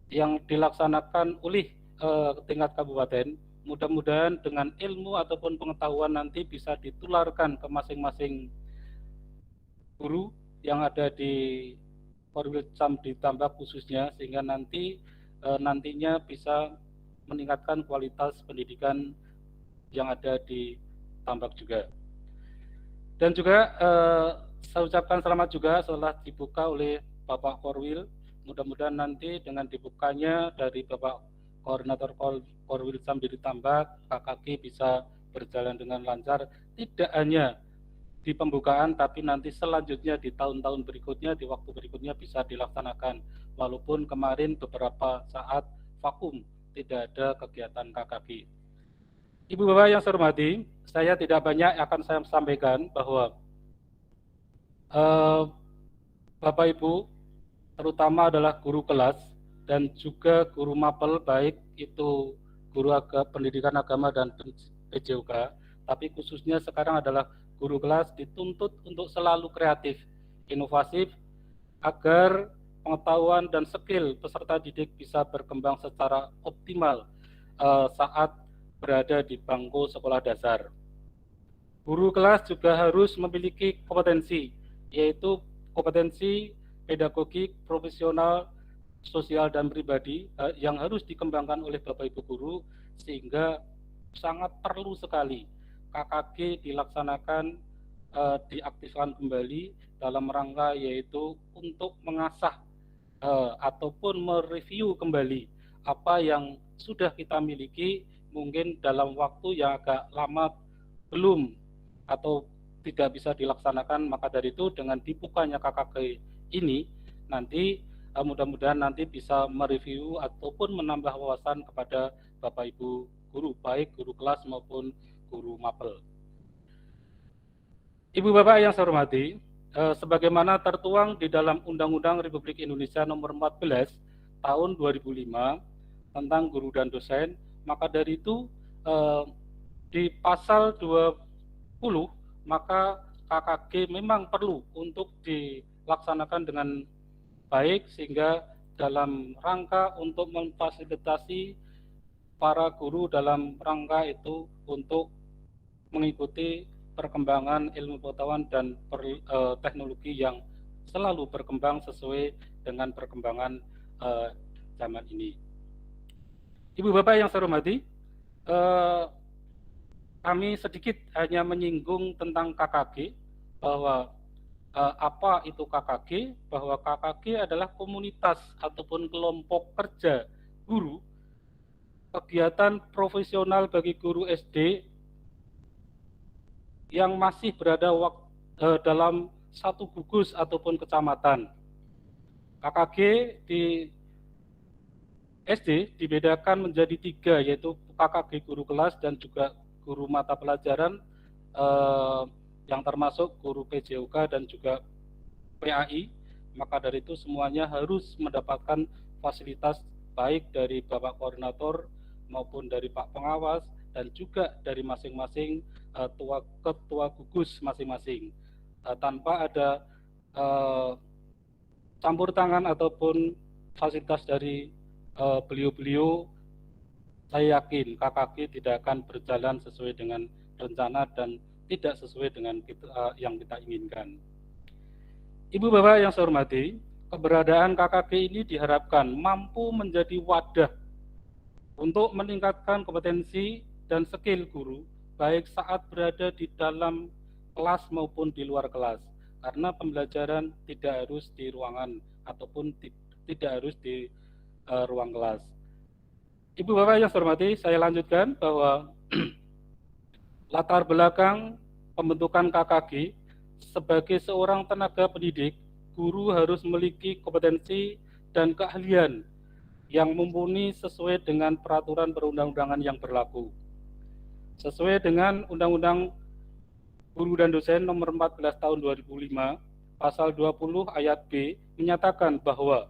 yang dilaksanakan oleh tingkat kabupaten. Mudah-mudahan dengan ilmu ataupun pengetahuan nanti bisa ditularkan ke masing-masing guru yang ada di Korwil Cam di Tambak khususnya, sehingga nantinya bisa meningkatkan kualitas pendidikan yang ada di Tambak juga. Dan juga saya ucapkan selamat juga setelah dibuka oleh Bapak Korwil. Mudah-mudahan nanti dengan dibukanya dari Bapak Koordinator Korwil Cam di Tambak, KKG bisa berjalan dengan lancar, tidak hanya di pembukaan, tapi nanti selanjutnya di tahun-tahun berikutnya, di waktu berikutnya bisa dilaksanakan. Walaupun kemarin beberapa saat vakum, tidak ada kegiatan KKG. Ibu Bapak yang saya hormati, saya tidak banyak akan saya sampaikan bahwa Bapak Ibu, terutama adalah guru kelas dan juga guru mapel, baik itu guru pendidikan agama dan PJOK, tapi khususnya sekarang adalah guru kelas dituntut untuk selalu kreatif, inovatif, agar pengetahuan dan skill peserta didik bisa berkembang secara optimal saat berada di bangku sekolah dasar. Guru kelas juga harus memiliki kompetensi, yaitu kompetensi pedagogik, profesional, sosial, dan pribadi yang harus dikembangkan oleh Bapak Ibu guru, sehingga sangat perlu sekali KKG dilaksanakan, diaktifkan kembali dalam rangka yaitu untuk mengasah ataupun mereview kembali apa yang sudah kita miliki, mungkin dalam waktu yang agak lama belum atau tidak bisa dilaksanakan. Maka dari itu dengan dibukanya KKG ini nanti mudah-mudahan nanti bisa mereview ataupun menambah wawasan kepada Bapak Ibu guru, baik guru kelas maupun guru mapel. Ibu Bapak yang saya hormati, sebagaimana tertuang di dalam Undang-Undang Republik Indonesia Nomor 14 Tahun 2005 tentang guru dan dosen, maka dari itu di pasal 20 maka KKG memang perlu untuk dilaksanakan dengan baik, sehingga dalam rangka untuk memfasilitasi para guru dalam rangka itu untuk mengikuti perkembangan ilmu pengetahuan dan teknologi yang selalu berkembang sesuai dengan perkembangan zaman ini. Ibu Bapak yang saya hormati, kami sedikit hanya menyinggung tentang KKG, bahwa apa itu KKG, bahwa KKG adalah komunitas ataupun kelompok kerja guru, kegiatan profesional bagi guru SD yang masih berada dalam satu gugus ataupun kecamatan. KKG di SD dibedakan menjadi 3, yaitu KKG guru kelas dan juga guru mata pelajaran yang termasuk guru PJOK dan juga PAI. Maka dari itu semuanya harus mendapatkan fasilitas baik dari Bapak Koordinator maupun dari Pak Pengawas dan juga dari masing-masing ketua gugus masing-masing, tanpa ada campur tangan ataupun fasilitas dari beliau-beliau. Saya yakin KKG tidak akan berjalan sesuai dengan rencana dan tidak sesuai dengan yang kita inginkan. Ibu Bapak yang saya hormati, keberadaan KKG ini diharapkan mampu menjadi wadah untuk meningkatkan kompetensi dan skill guru, baik saat berada di dalam kelas maupun di luar kelas, karena pembelajaran tidak harus di ruangan ataupun tidak harus di ruang kelas. Ibu Bapak yang saya hormati, saya lanjutkan bahwa latar belakang pembentukan KKG, sebagai seorang tenaga pendidik, guru harus memiliki kompetensi dan keahlian yang mumpuni sesuai dengan peraturan perundang-undangan yang berlaku. Sesuai dengan Undang-Undang Guru dan Dosen Nomor 14 Tahun 2005, Pasal 20 Ayat B menyatakan bahwa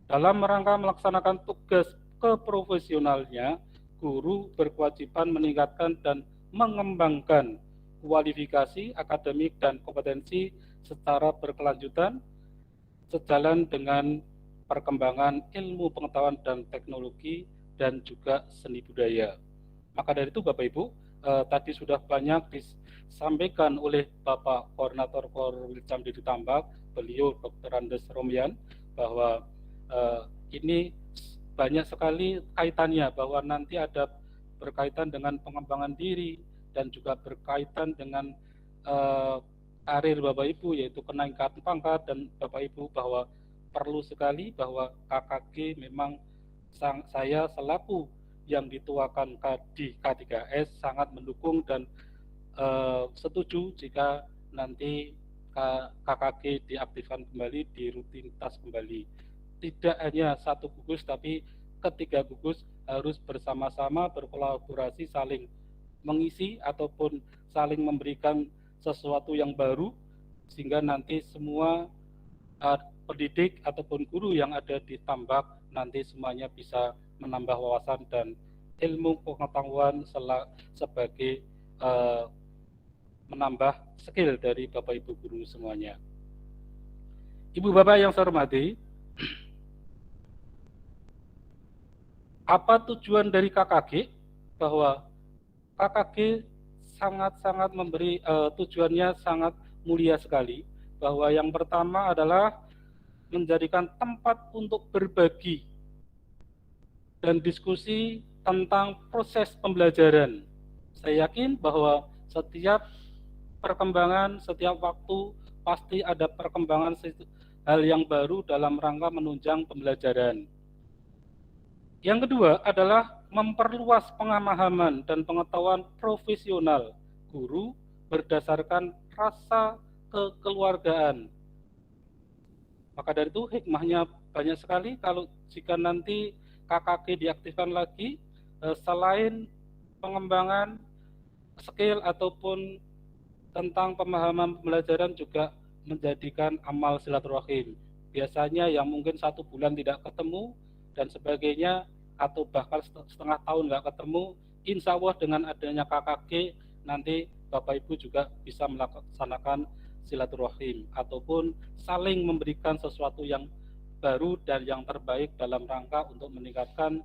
dalam rangka melaksanakan tugas keprofesionalnya, guru berkewajiban meningkatkan dan mengembangkan kualifikasi akademik dan kompetensi secara berkelanjutan sejalan dengan perkembangan ilmu pengetahuan dan teknologi dan juga seni budaya. Maka dari itu Bapak Ibu, tadi sudah banyak disampaikan oleh Bapak Koordinator Korwil Camdidik Tambak, beliau Dr. Andes Romian, bahwa ini banyak sekali kaitannya, bahwa nanti ada berkaitan dengan pengembangan diri dan juga berkaitan dengan karir Bapak Ibu, yaitu kenaikan pangkat, dan Bapak Ibu bahwa perlu sekali bahwa KKG memang saya selaku yang dituakan di K3S sangat mendukung dan setuju jika nanti KKG diaktifkan kembali, di rutinitas kembali. Tidak hanya satu gugus, tapi ketiga gugus harus bersama-sama berkolaborasi, saling mengisi ataupun saling memberikan sesuatu yang baru, sehingga nanti semua pendidik ataupun guru yang ada di Tambak nanti semuanya bisa menambah wawasan dan ilmu pengetahuan sebagai menambah skill dari Bapak Ibu guru semuanya. Ibu Bapak yang saya hormati, apa tujuan dari KKG? Bahwa KKG sangat-sangat memberi tujuannya sangat mulia sekali, bahwa yang pertama adalah menjadikan tempat untuk berbagi dan diskusi tentang proses pembelajaran. Saya yakin bahwa setiap perkembangan, setiap waktu pasti ada perkembangan hal yang baru dalam rangka menunjang pembelajaran. Yang kedua adalah memperluas pemahaman dan pengetahuan profesional guru berdasarkan rasa kekeluargaan. Maka dari itu hikmahnya banyak sekali kalau jika nanti KKG diaktifkan lagi, selain pengembangan skill ataupun tentang pemahaman pembelajaran juga menjadikan amal silaturahim. Biasanya yang mungkin 1 bulan tidak ketemu dan sebagainya, atau bahkan setengah tahun nggak ketemu, insya Allah dengan adanya KKG nanti Bapak Ibu juga bisa melaksanakan silaturahim ataupun saling memberikan sesuatu yang baru dan yang terbaik dalam rangka untuk meningkatkan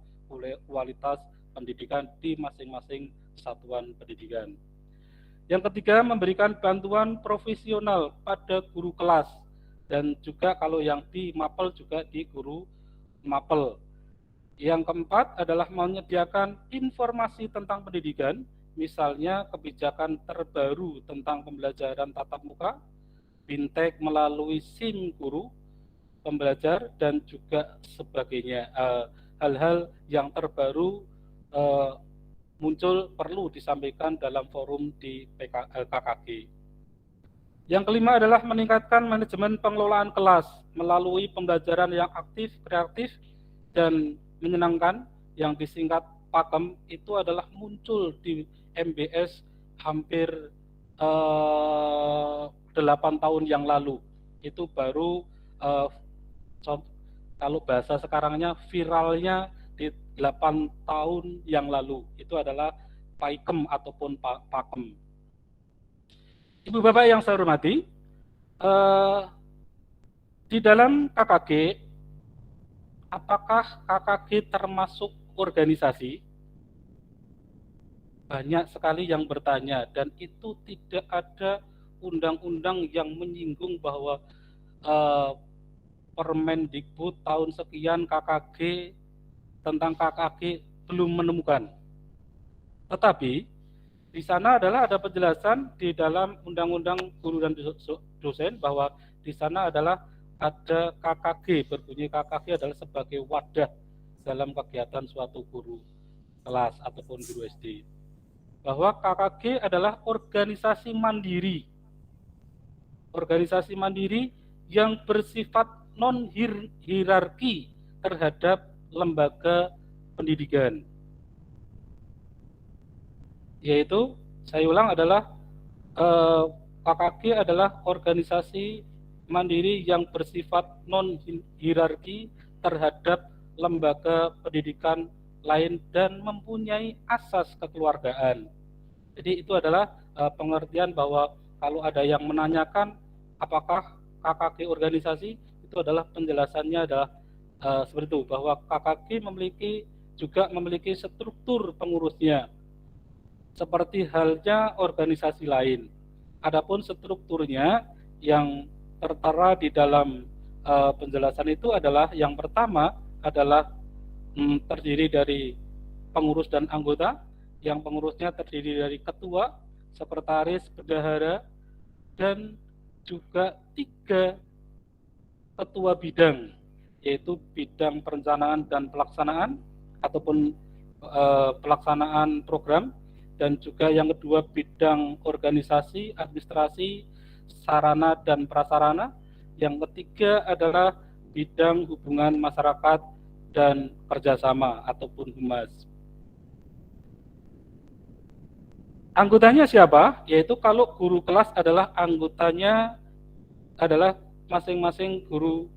kualitas pendidikan di masing-masing satuan pendidikan. Yang ketiga, memberikan bantuan profesional pada guru kelas, dan juga kalau yang di MAPEL juga di guru MAPEL. Yang keempat adalah menyediakan informasi tentang pendidikan, misalnya kebijakan terbaru tentang pembelajaran tatap muka, bintek melalui SIM guru, pembelajar, dan juga sebagainya. Hal-hal yang terbaru muncul perlu disampaikan dalam forum di KKG. Yang kelima adalah meningkatkan manajemen pengelolaan kelas melalui pembelajaran yang aktif, kreatif, dan menyenangkan, yang disingkat PAKEM. Itu adalah muncul di MBS hampir 8 tahun yang lalu. Itu baru kalau bahasa sekarangnya viralnya di 8 tahun yang lalu. Itu adalah PAIKEM ataupun PAKEM. Ibu Bapak yang saya hormati, di dalam KKG, apakah KKG termasuk organisasi? Banyak sekali yang bertanya, dan itu tidak ada undang-undang yang menyinggung bahwa Permendikbud tahun sekian KKG, tentang KKG belum menemukan. Tetapi di sana adalah ada penjelasan di dalam Undang-Undang Guru dan Dosen bahwa di sana adalah ada KKG, berbunyi KKG adalah sebagai wadah dalam kegiatan suatu guru kelas ataupun guru SD. Bahwa KKG adalah organisasi mandiri. Organisasi mandiri yang bersifat non-hierarki terhadap lembaga pendidikan. yaitu saya ulang adalah KKG adalah organisasi mandiri yang bersifat non-hierarki terhadap lembaga pendidikan lain dan mempunyai asas kekeluargaan. Jadi itu adalah pengertian bahwa kalau ada yang menanyakan apakah KKG organisasi, itu adalah penjelasannya adalah seperti itu, bahwa KKG juga memiliki struktur pengurusnya seperti halnya organisasi lain. Adapun strukturnya yang tertera di dalam penjelasan itu adalah yang pertama adalah terdiri dari pengurus dan anggota, yang pengurusnya terdiri dari ketua, sekretaris, bendahara, dan juga 3 ketua bidang, yaitu bidang perencanaan dan pelaksanaan ataupun pelaksanaan program, dan juga yang kedua bidang organisasi, administrasi, sarana dan prasarana. Yang ketiga adalah bidang hubungan masyarakat dan kerjasama ataupun humas. Anggotanya siapa? Yaitu kalau guru kelas adalah anggotanya adalah masing-masing guru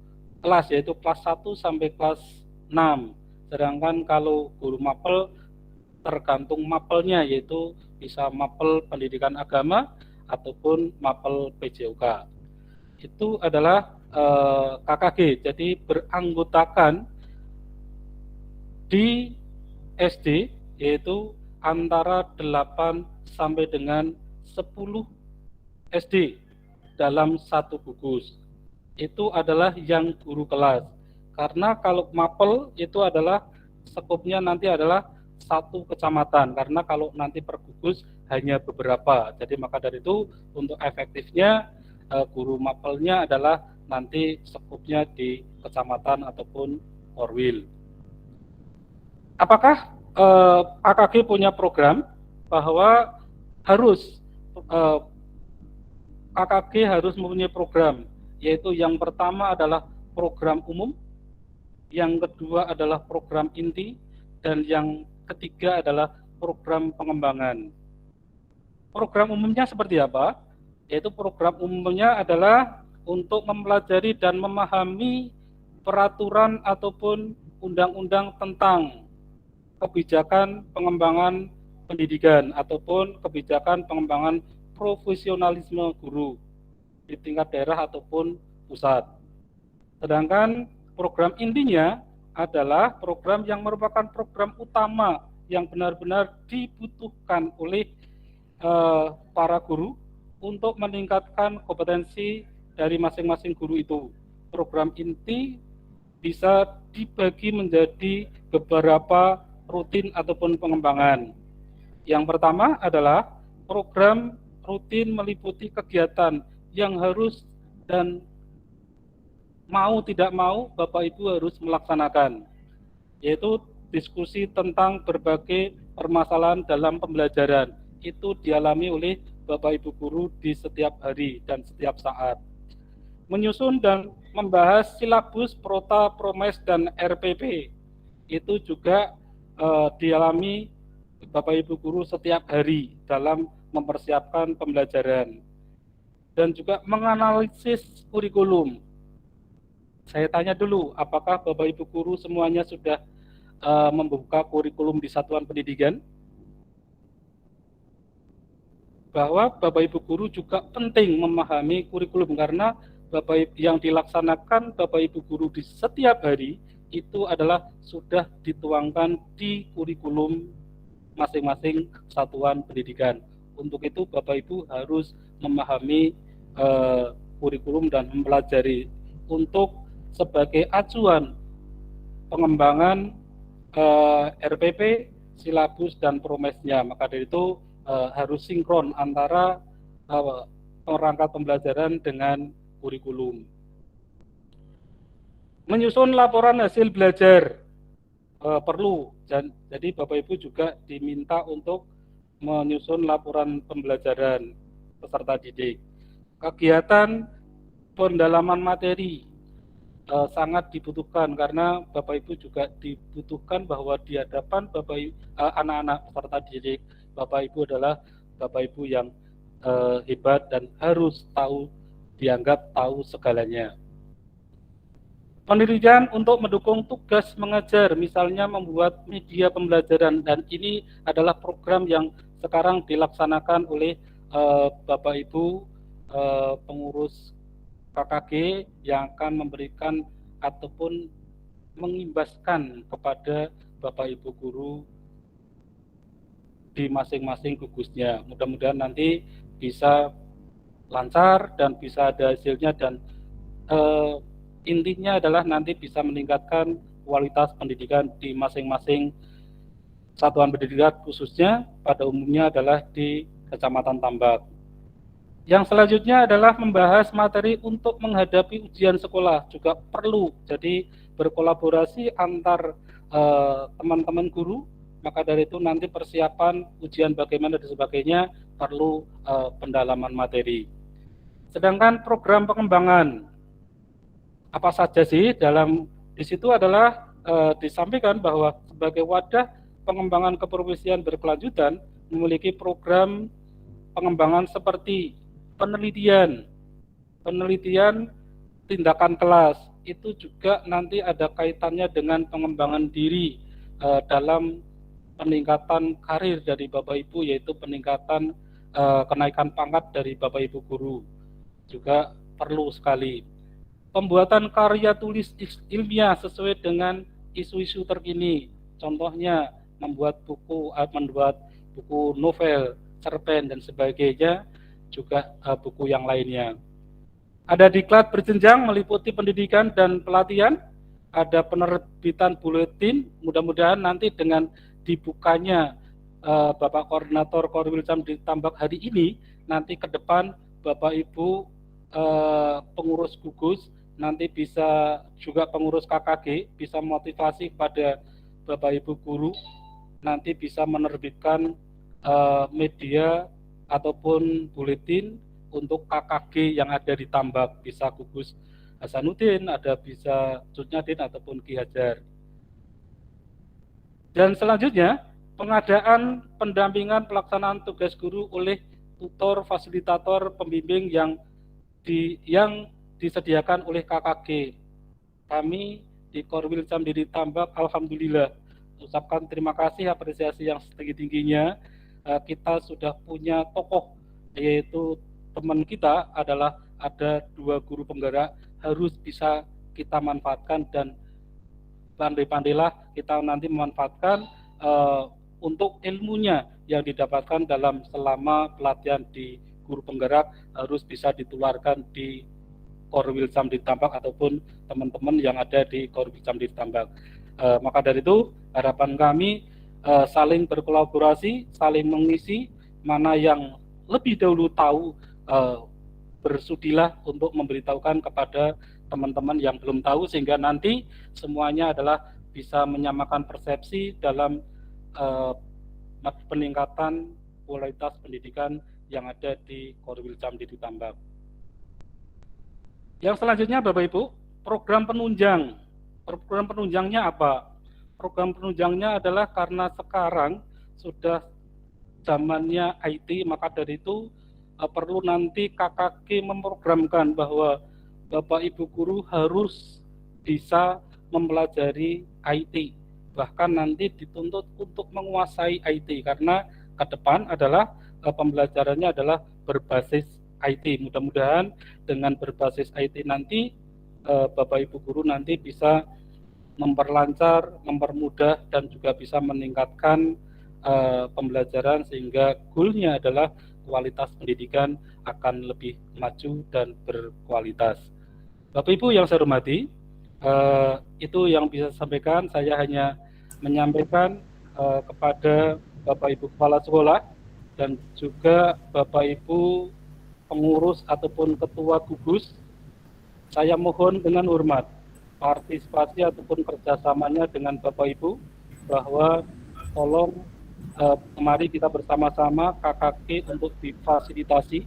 kelas, yaitu kelas 1 sampai kelas 6. Sedangkan kalau guru mapel tergantung mapelnya, yaitu bisa mapel pendidikan agama ataupun mapel PJOK. Itu adalah KKG, jadi beranggotakan di SD, yaitu antara 8 sampai dengan 10 SD dalam satu gugus. Itu adalah yang guru kelas. Karena kalau mapel itu adalah skopnya nanti adalah 1 kecamatan, karena kalau nanti per gugus hanya beberapa. Jadi maka dari itu untuk efektifnya guru mapelnya adalah nanti skopnya di kecamatan ataupun Korwil. Apakah KKG punya program bahwa harus KKG harus mempunyai program, yaitu yang pertama adalah program umum, yang kedua adalah program inti, dan yang ketiga adalah program pengembangan. Program umumnya seperti apa? Yaitu program umumnya adalah untuk mempelajari dan memahami peraturan ataupun undang-undang tentang kebijakan pengembangan pendidikan ataupun kebijakan pengembangan profesionalisme guru di tingkat daerah ataupun pusat. Sedangkan program intinya adalah program yang merupakan program utama yang benar-benar dibutuhkan oleh para guru untuk meningkatkan kompetensi dari masing-masing guru itu. Program inti bisa dibagi menjadi beberapa rutin ataupun pengembangan. Yang pertama adalah program rutin meliputi kegiatan yang harus dan mau tidak mau Bapak Ibu harus melaksanakan, yaitu diskusi tentang berbagai permasalahan dalam pembelajaran. Itu dialami oleh Bapak Ibu guru di setiap hari dan setiap saat. Menyusun dan membahas silabus, prota, promes, dan RPP. Itu juga dialami Bapak Ibu guru setiap hari dalam mempersiapkan pembelajaran. Dan juga menganalisis kurikulum. Saya tanya dulu, apakah Bapak Ibu guru semuanya sudah membuka kurikulum di satuan pendidikan? Bahwa Bapak Ibu guru juga penting memahami kurikulum, karena yang dilaksanakan Bapak Ibu guru di setiap hari itu adalah sudah dituangkan di kurikulum masing-masing satuan pendidikan. Untuk itu Bapak Ibu harus memahami kurikulum dan mempelajari untuk sebagai acuan pengembangan RPP, silabus, dan promesnya. Maka dari itu harus sinkron antara perangkat pembelajaran dengan kurikulum. Menyusun laporan hasil belajar perlu, jadi Bapak Ibu juga diminta untuk menyusun laporan pembelajaran peserta didik. Kegiatan pendalaman materi sangat dibutuhkan, karena Bapak Ibu juga dibutuhkan bahwa di hadapan anak-anak peserta didik Bapak Ibu adalah Bapak Ibu yang hebat dan harus dianggap tahu segalanya. Penelitian untuk mendukung tugas mengajar, misalnya membuat media pembelajaran, dan ini adalah program yang sekarang dilaksanakan oleh Bapak Ibu pengurus KKG yang akan memberikan ataupun mengimbaskan kepada Bapak Ibu guru di masing-masing gugusnya. Mudah-mudahan nanti bisa lancar dan bisa ada hasilnya, dan intinya adalah nanti bisa meningkatkan kualitas pendidikan di masing-masing satuan pendidikan, khususnya pada umumnya adalah di Kecamatan Tambak. Yang selanjutnya adalah membahas materi untuk menghadapi ujian sekolah, juga perlu. Jadi berkolaborasi antar teman-teman guru, maka dari itu nanti persiapan ujian bagaimana dan sebagainya perlu pendalaman materi. Sedangkan program pengembangan, apa saja sih di situ adalah disampaikan bahwa sebagai wadah pengembangan keprofesian berkelanjutan memiliki program pengembangan seperti penelitian tindakan kelas, itu juga nanti ada kaitannya dengan pengembangan diri dalam peningkatan karir dari Bapak Ibu, yaitu peningkatan kenaikan pangkat dari Bapak Ibu guru, juga perlu sekali. Pembuatan karya tulis ilmiah sesuai dengan isu-isu terkini, contohnya membuat buku novel, cerpen dan sebagainya, juga buku yang lainnya. Ada diklat berjenjang meliputi pendidikan dan pelatihan, ada penerbitan buletin, mudah-mudahan nanti dengan dibukanya Bapak Koordinator Korwil Camdi Tambak hari ini, nanti ke depan Bapak Ibu pengurus gugus, nanti bisa juga pengurus KKG, bisa motivasi kepada Bapak Ibu guru, nanti bisa menerbitkan media ataupun buletin untuk KKG yang ada di Tambak, bisa gugus Hasanuddin, ada bisa Cutnyadin ataupun Ki Hajar. Dan selanjutnya, pengadaan pendampingan pelaksanaan tugas guru oleh tutor, fasilitator, pembimbing yang disediakan oleh KKG. Kami di Korwil Camdi Tambak, alhamdulillah, ucapkan terima kasih, apresiasi yang setinggi-tingginya. Kita sudah punya tokoh, yaitu teman kita adalah ada 2 guru penggerak, harus bisa kita manfaatkan, dan pandai-pandailah kita nanti memanfaatkan untuk ilmunya yang didapatkan selama pelatihan di guru penggerak, harus bisa ditularkan di Korwil Camdi Tambak ataupun teman-teman yang ada di Korwil Camdi Tambak. Maka dari itu harapan kami saling berkolaborasi, saling mengisi, mana yang lebih dahulu tahu bersudilah untuk memberitahukan kepada teman-teman yang belum tahu, sehingga nanti semuanya adalah bisa menyamakan persepsi dalam peningkatan kualitas pendidikan yang ada di Korwil Camdi Tambak. Yang selanjutnya Bapak Ibu, program penunjang. Program penunjangnya apa? Program penunjangnya adalah karena sekarang sudah zamannya IT, maka dari itu perlu nanti KKG memprogramkan bahwa Bapak Ibu guru harus bisa mempelajari IT. Bahkan nanti dituntut untuk menguasai IT, karena ke depan adalah pembelajarannya adalah berbasis IT. Mudah-mudahan dengan berbasis IT nanti Bapak Ibu guru nanti bisa memperlancar, mempermudah, dan juga bisa meningkatkan pembelajaran, sehingga goalnya adalah kualitas pendidikan akan lebih maju dan berkualitas. Bapak Ibu yang saya hormati, itu yang bisa saya sampaikan. Saya hanya menyampaikan kepada Bapak Ibu Kepala Sekolah dan juga Bapak Ibu pengurus ataupun ketua gugus, saya mohon dengan hormat partisipasi ataupun kerjasamanya dengan Bapak Ibu, bahwa tolong mari kita bersama-sama KKG untuk difasilitasi,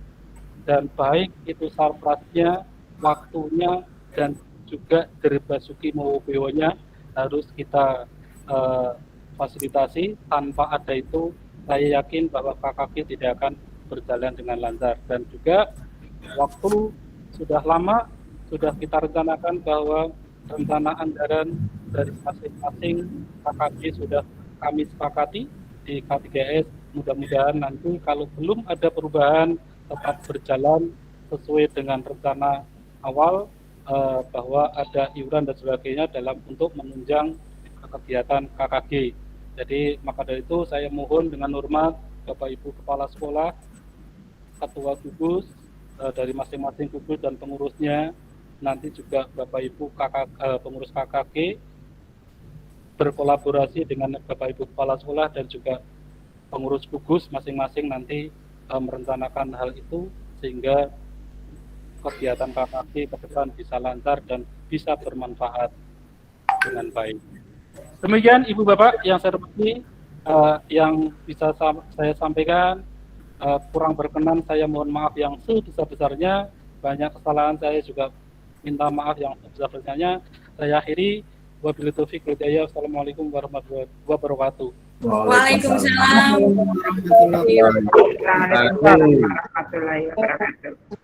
dan baik itu sarprasnya, waktunya, dan juga dari Basuki Mowobewonya harus kita fasilitasi. Tanpa ada itu saya yakin bahwa KKG tidak akan berjalan dengan lancar. Dan juga waktu sudah lama sudah kita rencanakan bahwa rencana anggaran dari masing-masing KKG sudah kami sepakati di K3S. Mudah-mudahan nanti kalau belum ada perubahan tetap berjalan sesuai dengan rencana awal, bahwa ada iuran dan sebagainya dalam untuk menunjang kegiatan KKG. Jadi maka dari itu saya mohon dengan hormat Bapak Ibu Kepala Sekolah, Ketua Gugus dari masing-masing gugus dan pengurusnya, nanti juga Bapak Ibu pengurus KKG berkolaborasi dengan Bapak Ibu Kepala Sekolah dan juga pengurus gugus masing-masing nanti merencanakan hal itu sehingga kegiatan KKG ke depan bisa lancar dan bisa bermanfaat dengan baik. Demikian Ibu Bapak yang saya hormati, yang bisa saya sampaikan. Kurang berkenan saya mohon maaf yang sebesar-besarnya. Banyak kesalahan saya juga minta maaf yang sebesar-besarnya. Saya akhiri. Wabillahi taufiq wal hidayah. Wassalamualaikum warahmatullahi wabarakatuh. Waalaikumsalam. warahmatullahi wabarakatuh.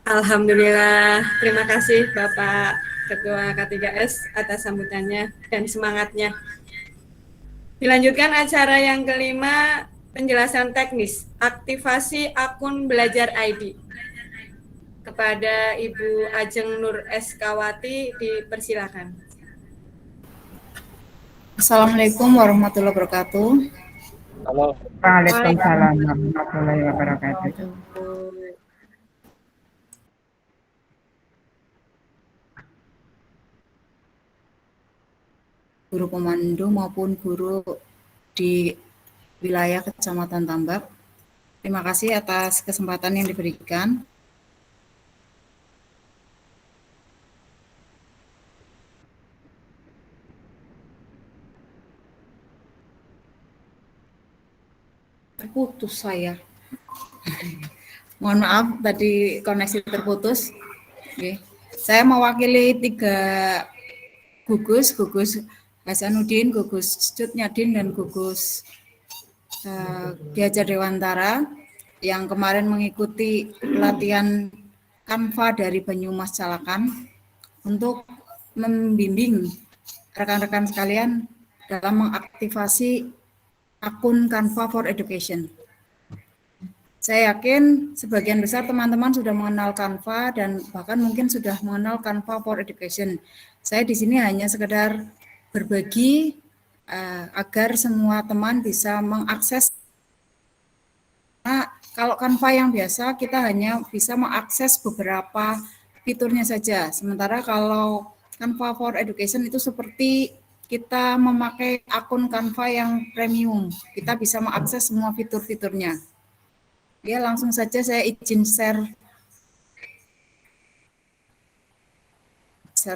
Alhamdulillah, terima kasih Bapak Ketua K3S atas sambutannya dan semangatnya. Dilanjutkan acara yang kelima, penjelasan teknis, aktivasi akun Belajar ID. Kepada Ibu Ajeng Nur Eskawati, dipersilakan. Assalamualaikum warahmatullahi wabarakatuh. Halo. Waalaikumsalam warahmatullahi wabarakatuh. Guru komando maupun guru di wilayah Kecamatan Tambak. Terima kasih atas kesempatan yang diberikan. Terputus saya. Mohon maaf tadi koneksi terputus. Oke. Saya mewakili 3 gugus Hasanuddin, gugus Cutnyadin, dan gugus Diajar Dewantara yang kemarin mengikuti pelatihan Canva dari Banyumas Calakan untuk membimbing rekan-rekan sekalian dalam mengaktifasi akun Canva for Education. Saya yakin sebagian besar teman-teman sudah mengenal Canva dan bahkan mungkin sudah mengenal Canva for Education. Saya di sini hanya sekedar berbagi agar semua teman bisa mengakses. Nah, kalau Canva yang biasa kita hanya bisa mengakses beberapa fiturnya saja. Sementara kalau Canva for Education itu seperti kita memakai akun Canva yang premium. Kita bisa mengakses semua fitur-fiturnya. Ya, langsung saja saya izin share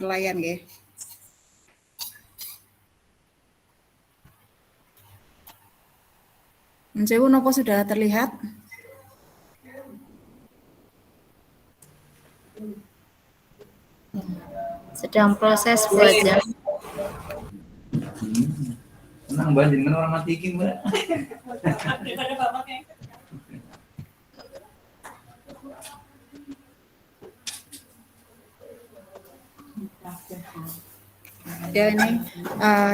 layar ya. Mensewu nopo sudah terlihat? Sedang proses Bu Ajeng. Tenang Mbak, jangan orang matikin Mbak. Ya, ini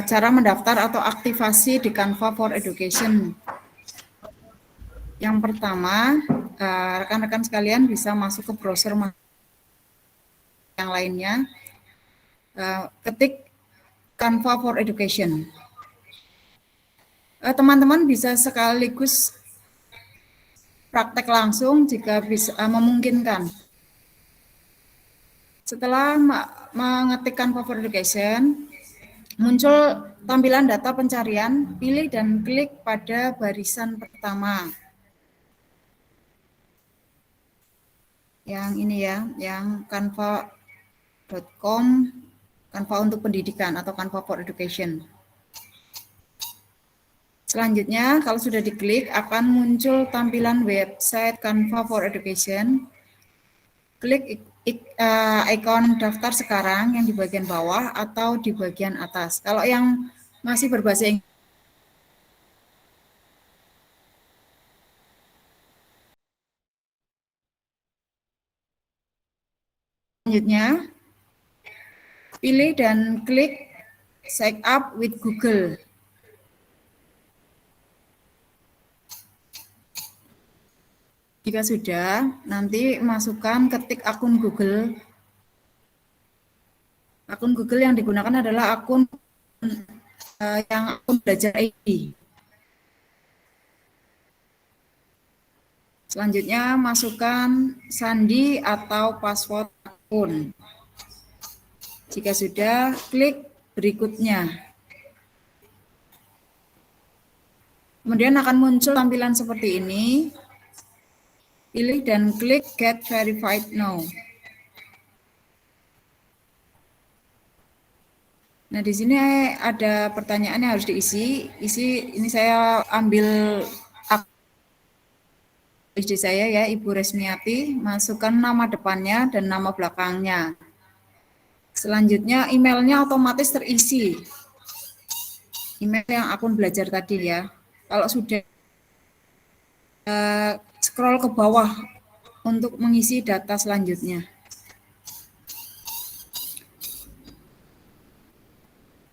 cara mendaftar atau aktivasi di Canva for Education. Yang pertama, rekan-rekan sekalian bisa masuk ke browser yang lainnya, ketik Canva for Education. Teman-teman bisa sekaligus praktek langsung jika bisa memungkinkan. Setelah mengetik Canva for Education, muncul tampilan data pencarian, pilih dan klik pada barisan pertama. Yang ini ya, yang canva.com, Canva untuk pendidikan atau Canva for Education. Selanjutnya, kalau sudah diklik, akan muncul tampilan website Canva for Education. Klik ikon daftar sekarang yang di bagian bawah atau di bagian atas. Kalau yang masih berbahasa Inggris, Selanjutnya, pilih dan klik Sign up with Google. Jika sudah, nanti masukkan ketik akun Google. Akun Google yang digunakan adalah akun yang akun belajar ID. Selanjutnya, masukkan sandi atau password akun. Jika sudah, klik berikutnya. Kemudian akan muncul tampilan seperti ini. Pilih dan klik Get Verified Now. Nah, di sini ada pertanyaan yang harus diisi. Ini saya ambil SD saya ya, Ibu Resmiati. Masukkan nama depannya dan nama belakangnya. Selanjutnya emailnya otomatis terisi. Email yang akun belajar tadi ya. Kalau sudah scroll ke bawah untuk mengisi data selanjutnya.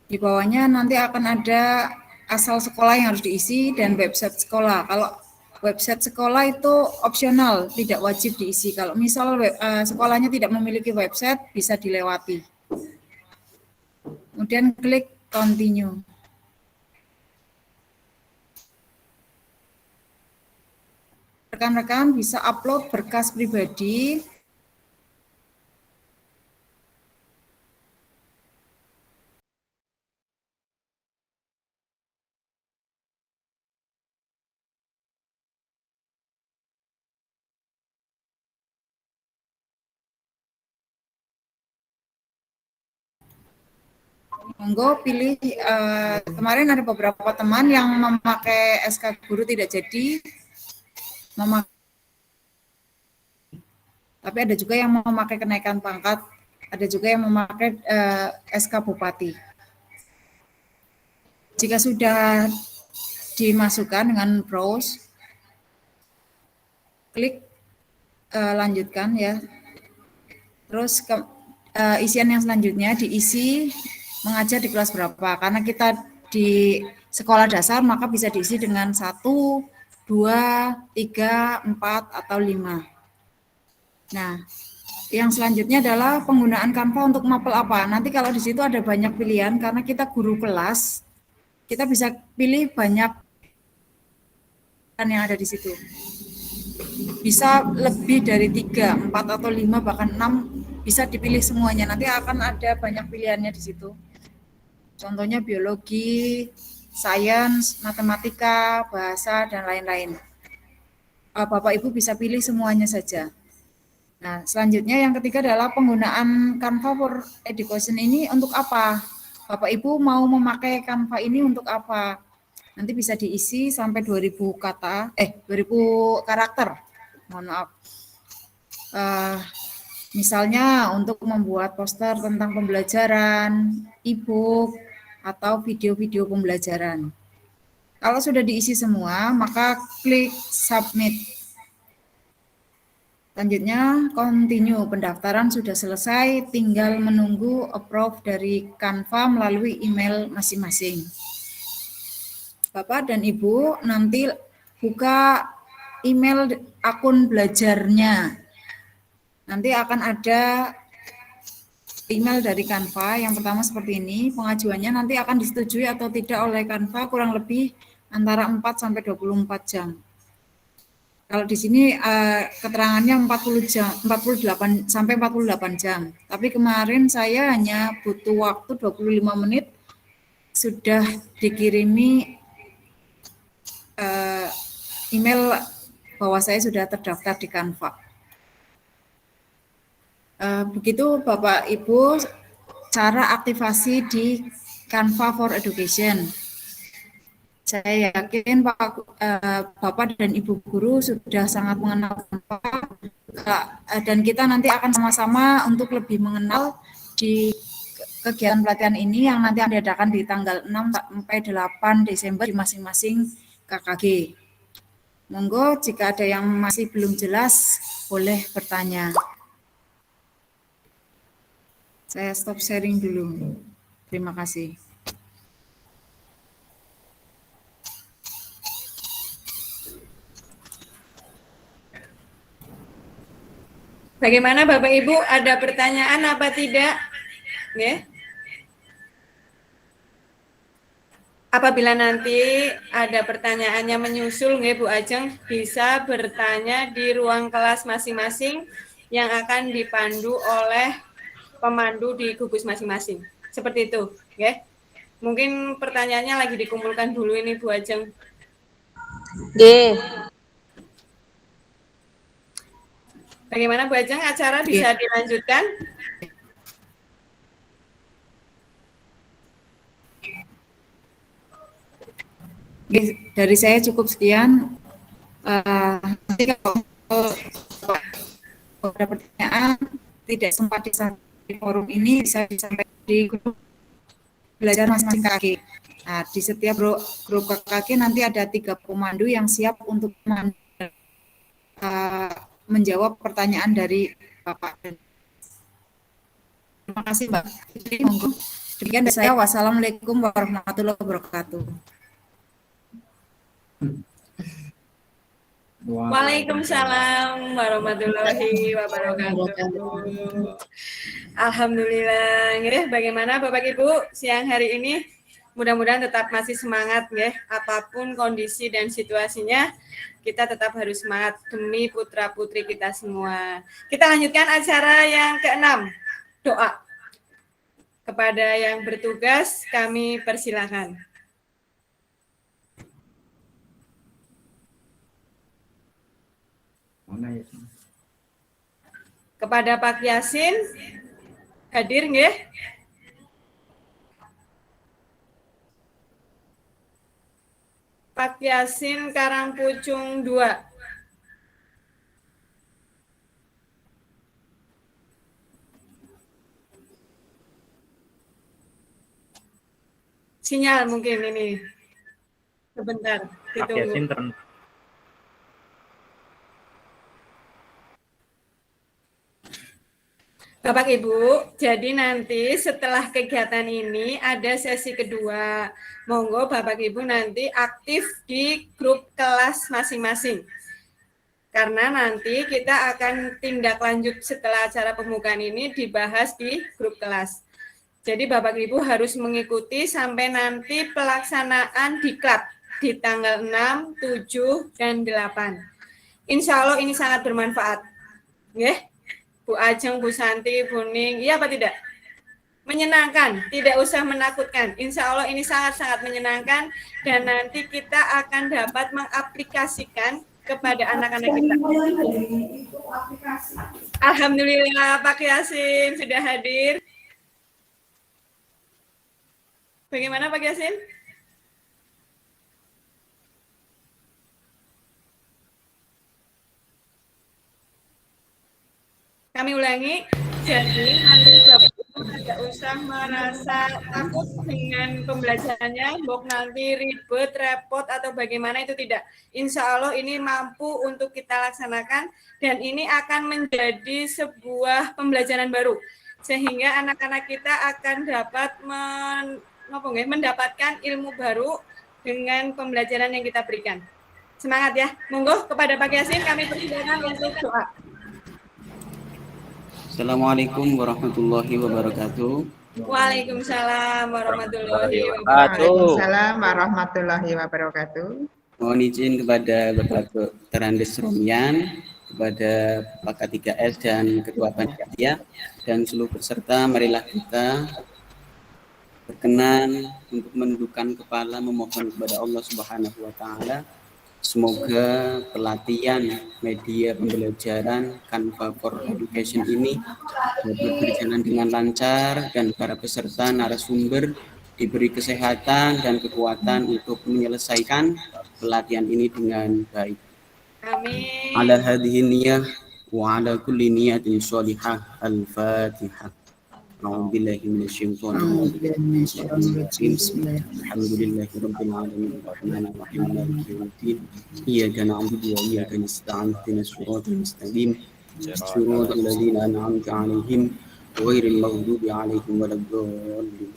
Di bawahnya nanti akan ada asal sekolah yang harus diisi dan website sekolah. Kalau website sekolah itu opsional, tidak wajib diisi. Kalau misal sekolahnya tidak memiliki website, bisa dilewati. Kemudian klik continue. Rekan-rekan bisa upload berkas pribadi. Monggo pilih, kemarin ada beberapa teman yang memakai SK guru tidak jadi, tapi ada juga yang memakai kenaikan pangkat, ada juga yang memakai SK Bupati. Jika sudah dimasukkan dengan browse, klik lanjutkan ya. Terus isian yang selanjutnya diisi mengajar di kelas berapa. Karena kita di sekolah dasar maka bisa diisi dengan 1, 2, 3, 4, atau 5. Nah, yang selanjutnya adalah penggunaan Canva untuk mapel apa. Nanti kalau di situ ada banyak pilihan, karena kita guru kelas, kita bisa pilih banyak yang ada di situ. Bisa lebih dari 3, 4, atau 5, bahkan 6, bisa dipilih semuanya. Nanti akan ada banyak pilihannya di situ. Contohnya biologi, sains, matematika, bahasa, dan lain-lain. Bapak Ibu bisa pilih semuanya saja. Nah, selanjutnya yang ketiga adalah penggunaan Canva for Education ini untuk apa? Bapak Ibu mau memakai Canva ini untuk apa? Nanti bisa diisi sampai 2000 kata, 2000 karakter. Mohon maaf. Misalnya untuk membuat poster tentang pembelajaran, e-book, atau video-video pembelajaran. Kalau sudah diisi semua, maka klik submit. Selanjutnya, continue. Pendaftaran sudah selesai, tinggal menunggu approve dari Canva melalui email masing-masing. Bapak dan Ibu nanti buka email akun belajarnya. Nanti akan ada email dari Canva. Yang pertama seperti ini, pengajuannya nanti akan disetujui atau tidak oleh Canva kurang lebih antara 4 sampai 24 jam. Kalau di sini keterangannya 40 jam, 48 sampai 48 jam. Tapi kemarin saya hanya butuh waktu 25 menit sudah dikirimi email bahwa saya sudah terdaftar di Canva. Begitu Bapak Ibu cara aktivasi di Canva for Education. Saya yakin Bapak dan Ibu guru sudah sangat mengenal Canva, dan kita nanti akan sama-sama untuk lebih mengenal di kegiatan pelatihan ini yang nanti akan diadakan di tanggal 6 sampai 8 Desember di masing-masing KKG. Monggo jika ada yang masih belum jelas boleh bertanya. Saya stop sharing dulu. Terima kasih. Bagaimana Bapak Ibu, ada pertanyaan apa tidak? Ya. Apabila nanti ada pertanyaannya menyusul, nggih Bu Ajeng, bisa bertanya di ruang kelas masing-masing yang akan dipandu oleh pemandu di gugus masing-masing. Seperti itu, ya. Mungkin pertanyaannya lagi dikumpulkan dulu ini Bu Ajeng. G. Bagaimana Bu Ajeng, acara bisa dilanjutkan? Dari saya cukup sekian. Nanti kalau ada pertanyaan tidak sempat disampaikan di forum ini, bisa disampaikan di grup belajar masing-masing KKG. Nah, di setiap grup KKG nanti ada 3 pemandu yang siap untuk menjawab pertanyaan dari Bapak. Terima kasih Mbak. Demikian dari saya. Wassalamualaikum warahmatullahi wabarakatuh. Waalaikumsalam warahmatullahi wabarakatuh. Alhamdulillah. Ya, bagaimana Bapak Ibu siang hari ini? Mudah-mudahan tetap masih semangat ya. Apapun kondisi dan situasinya, kita tetap harus semangat demi putra-putri kita semua. Kita lanjutkan acara yang ke-6, doa. Kepada yang bertugas kami persilakan. Kepada Pak Yasin, hadir nggih? Pak Yasin Karangpucung 2. Sinyal mungkin ini. Sebentar, ditunggu. Bapak Ibu, jadi nanti setelah kegiatan ini ada sesi kedua. Monggo Bapak Ibu nanti aktif di grup kelas masing-masing. Karena nanti kita akan tindak lanjut setelah acara pembukaan ini dibahas di grup kelas. Jadi Bapak Ibu harus mengikuti sampai nanti pelaksanaan diklat di tanggal 6, 7, dan 8. Insya Allah ini sangat bermanfaat. Nggih? Bu Ajeng, Bu Santi, Bu Ning, iya apa tidak? Menyenangkan, tidak usah menakutkan. Insya Allah ini sangat-sangat menyenangkan dan nanti kita akan dapat mengaplikasikan kepada anak-anak kita. Alhamdulillah Pak Yasin sudah hadir. Bagaimana Pak Yasin? Kami ulangi, jadi nanti Bapak Ibu tidak usah merasa takut dengan pembelajarannya, mbok nanti ribet, repot, atau bagaimana itu tidak. Insya Allah ini mampu untuk kita laksanakan dan ini akan menjadi sebuah pembelajaran baru. Sehingga anak-anak kita akan dapat mendapatkan ilmu baru dengan pembelajaran yang kita berikan. Semangat ya. Monggo kepada Pak Yasin kami persilakan untuk doa. Assalamualaikum warahmatullahi wabarakatuh. Waalaikumsalam warahmatullahi wabarakatuh. Waalaikumsalam warahmatullahi wabarakatuh. Mohon izin kepada Bapak Dr. Andes Romian, kepada Pak K3S dan Ketua Panitia dan seluruh peserta, marilah kita berkenan untuk menundukkan kepala memohon kepada Allah Subhanahu wa taala. Semoga pelatihan media pembelajaran Canva for Education ini dapat berjalan dengan lancar dan para peserta narasumber diberi kesehatan dan kekuatan untuk menyelesaikan pelatihan ini dengan baik. Amin. Ala hadhihi niyyah wa ala kulli niyatin shalihah. Al-Fatihah. A'udzubillahi minasyaitonir rajim. Alhamdulillahi rabbil alamin arrahmanir rahim maliki yaumiddin. Iyyaka na'budu wa iyyaka nasta'in ihdinas siratal mustaqim. Siratal ladzina an'amta 'alaihim ghairil maghdubi 'alaihim waladdallin.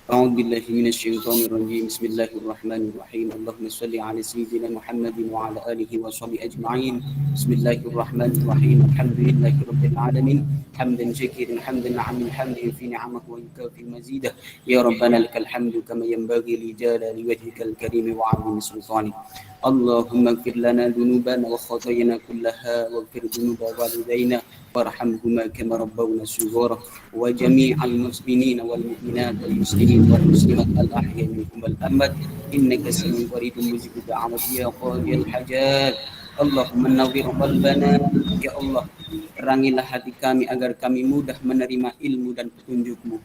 أعوذ بالله من الشيطان الرجيم بسم الله الرحمن الرحيم اللهم صل على سيدنا محمد وعلى آله وصحبه أجمعين بسم الله الرحمن الرحيم الحمد لله رب العالمين حمدا شكرا حمدا عمن حمده في نعمه ويكافئ مزيده يا ربنا لك الحمد كما ينبغي لجلال وجهك الكريم وعظيم سلطانك اللهم اغفر لنا ذنوبنا وخطايانا كلها واغفر ذنوب والدينا وارحمهما كما ربونا صغارا وجميع المسلمين والمؤمنات والمسلمين والمسلمات الأحياء منهم والأموات إنك سميع قريب مجيب الدعوات يا قاضي الحاجات اللهم nawwir qalbana ya Allah terangilah hati kami agar kami mudah menerima ilmu dan petunjuk-Mu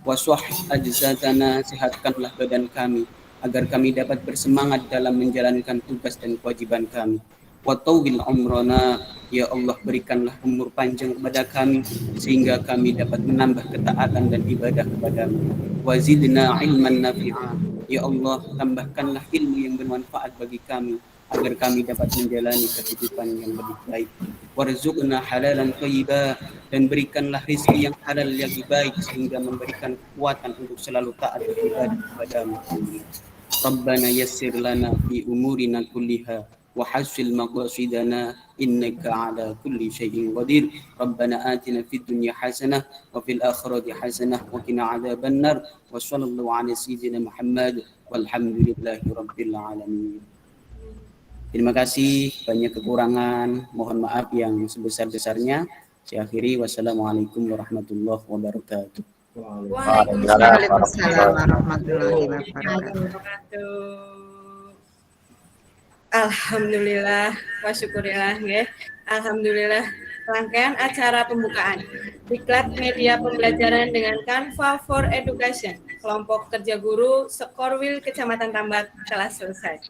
waswah ajzatana sehatkanlah badan kami agar kami dapat bersemangat dalam menjalankan tugas dan kewajiban kami wa tawwil umrana ya Allah berikanlah umur panjang kepada kami sehingga kami dapat menambah ketaatan dan ibadah kepadamu wa zidna ilman nafi'a ya Allah tambahkanlah ilmu yang bermanfaat bagi kami agar kami dapat menjalani kehidupan yang lebih baik warzuqna halalan thayyiba dan berikanlah rezeki yang halal yang baik sehingga memberikan kekuatan untuk selalu taat beribadah kepadamu Rabbana yassir lana fi umurina kulliha wa hasil maqasidana innaka ala kulli syai'in qadir Rabbana atina fid dunya hasanah wa fil akhirati hasanah wa qina adzabannar wa sallallahu ala sayyidina Muhammad walhamdulillahi rabbil alamin. Terima kasih, banyak kekurangan, mohon maaf yang sebesar-besarnya. Saya akhiri, wassalamualaikum warahmatullahi wabarakatuh. Waalaikumsalam warahmatullahi wabarakatuh. Alhamdulillah, wa syukurillah ya. Alhamdulillah, rangkaian acara pembukaan Diklat Media Pembelajaran dengan Canva for Education, kelompok kerja guru Sekorwil Kecamatan Tambak telah selesai.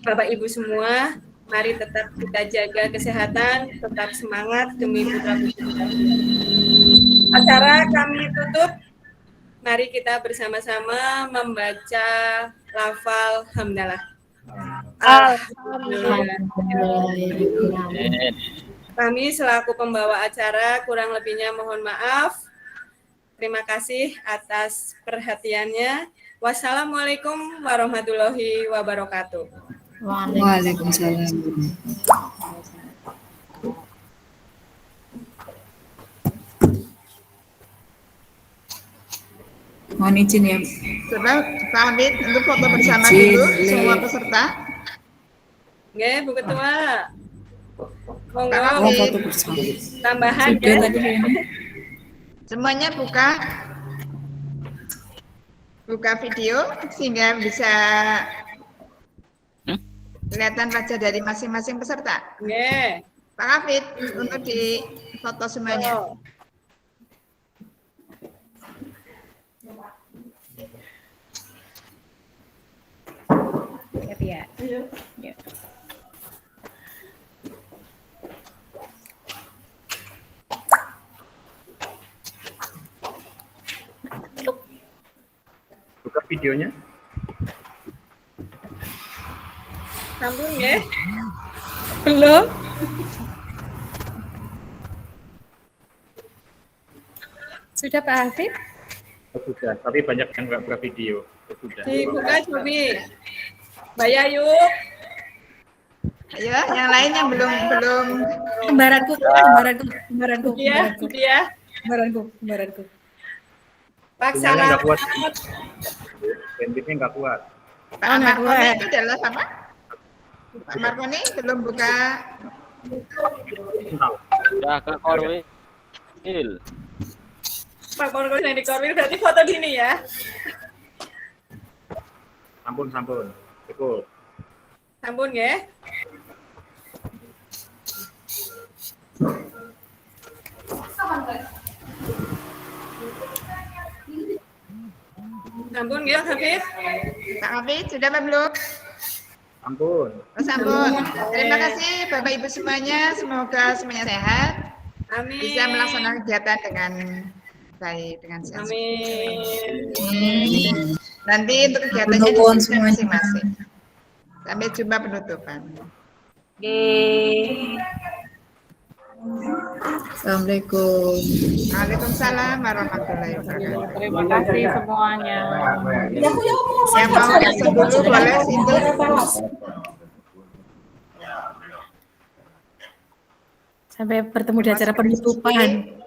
Bapak Ibu semua, mari tetap kita jaga kesehatan, tetap semangat demi putra-putri kita. Acara kami tutup. Mari kita bersama-sama membaca lafal hamdalah. Kami selaku pembawa acara kurang lebihnya mohon maaf. Terima kasih atas perhatiannya. Wassalamualaikum warahmatullahi wabarakatuh. Waalaikumsalam. Mohon izin ya. Coba Pak Hamid untuk foto bersama dulu semua peserta. Nggih, Bu Ketua. Monggo. Oh, foto bersama. Tambahan Sudah ya. tadi ya. Semuanya buka video sehingga bisa kelihatan wajah dari masing-masing peserta. Nggih. Pak Hafid untuk di foto semuanya. Ya. Ya. Buka videonya. Sambung ya. Belum. Sudah Pak Hafid? Oh, sudah, tapi banyak yang nggak buka video. Oh, sudah. Dibuka Cobi. Mbak Yayu. Ayo, yang lain yang belum Kembaranku. Iya, dia. Kembaranku. Laksana. Nggak kuat. Bandwidthnya nggak kuat. Pak Markoni itu adalah apa? Pak Markoni belum buka. Ya ke Korwil. Pak Markoni yang di Korwil berarti foto gini ya. Sampun. Cukup. Sampun ya. Sampun ya, Hafid. Pak Hafid sudah apa belum? Sampun. Oh, sampun. Terima kasih Bapak Ibu semuanya. Semoga semuanya sehat. Amin. Bisa melaksanakan kegiatan dengan baik, dengan sehat. Amin. Nanti untuk kegiatannya di masing-masing. Sampai jumpa penutupan. Assalamualaikum. Waalaikumsalam warahmatullahi wabarakatuh. Terima kasih semuanya. Yang mau masuk dulu boleh situ. Sampai bertemu di acara penutupan.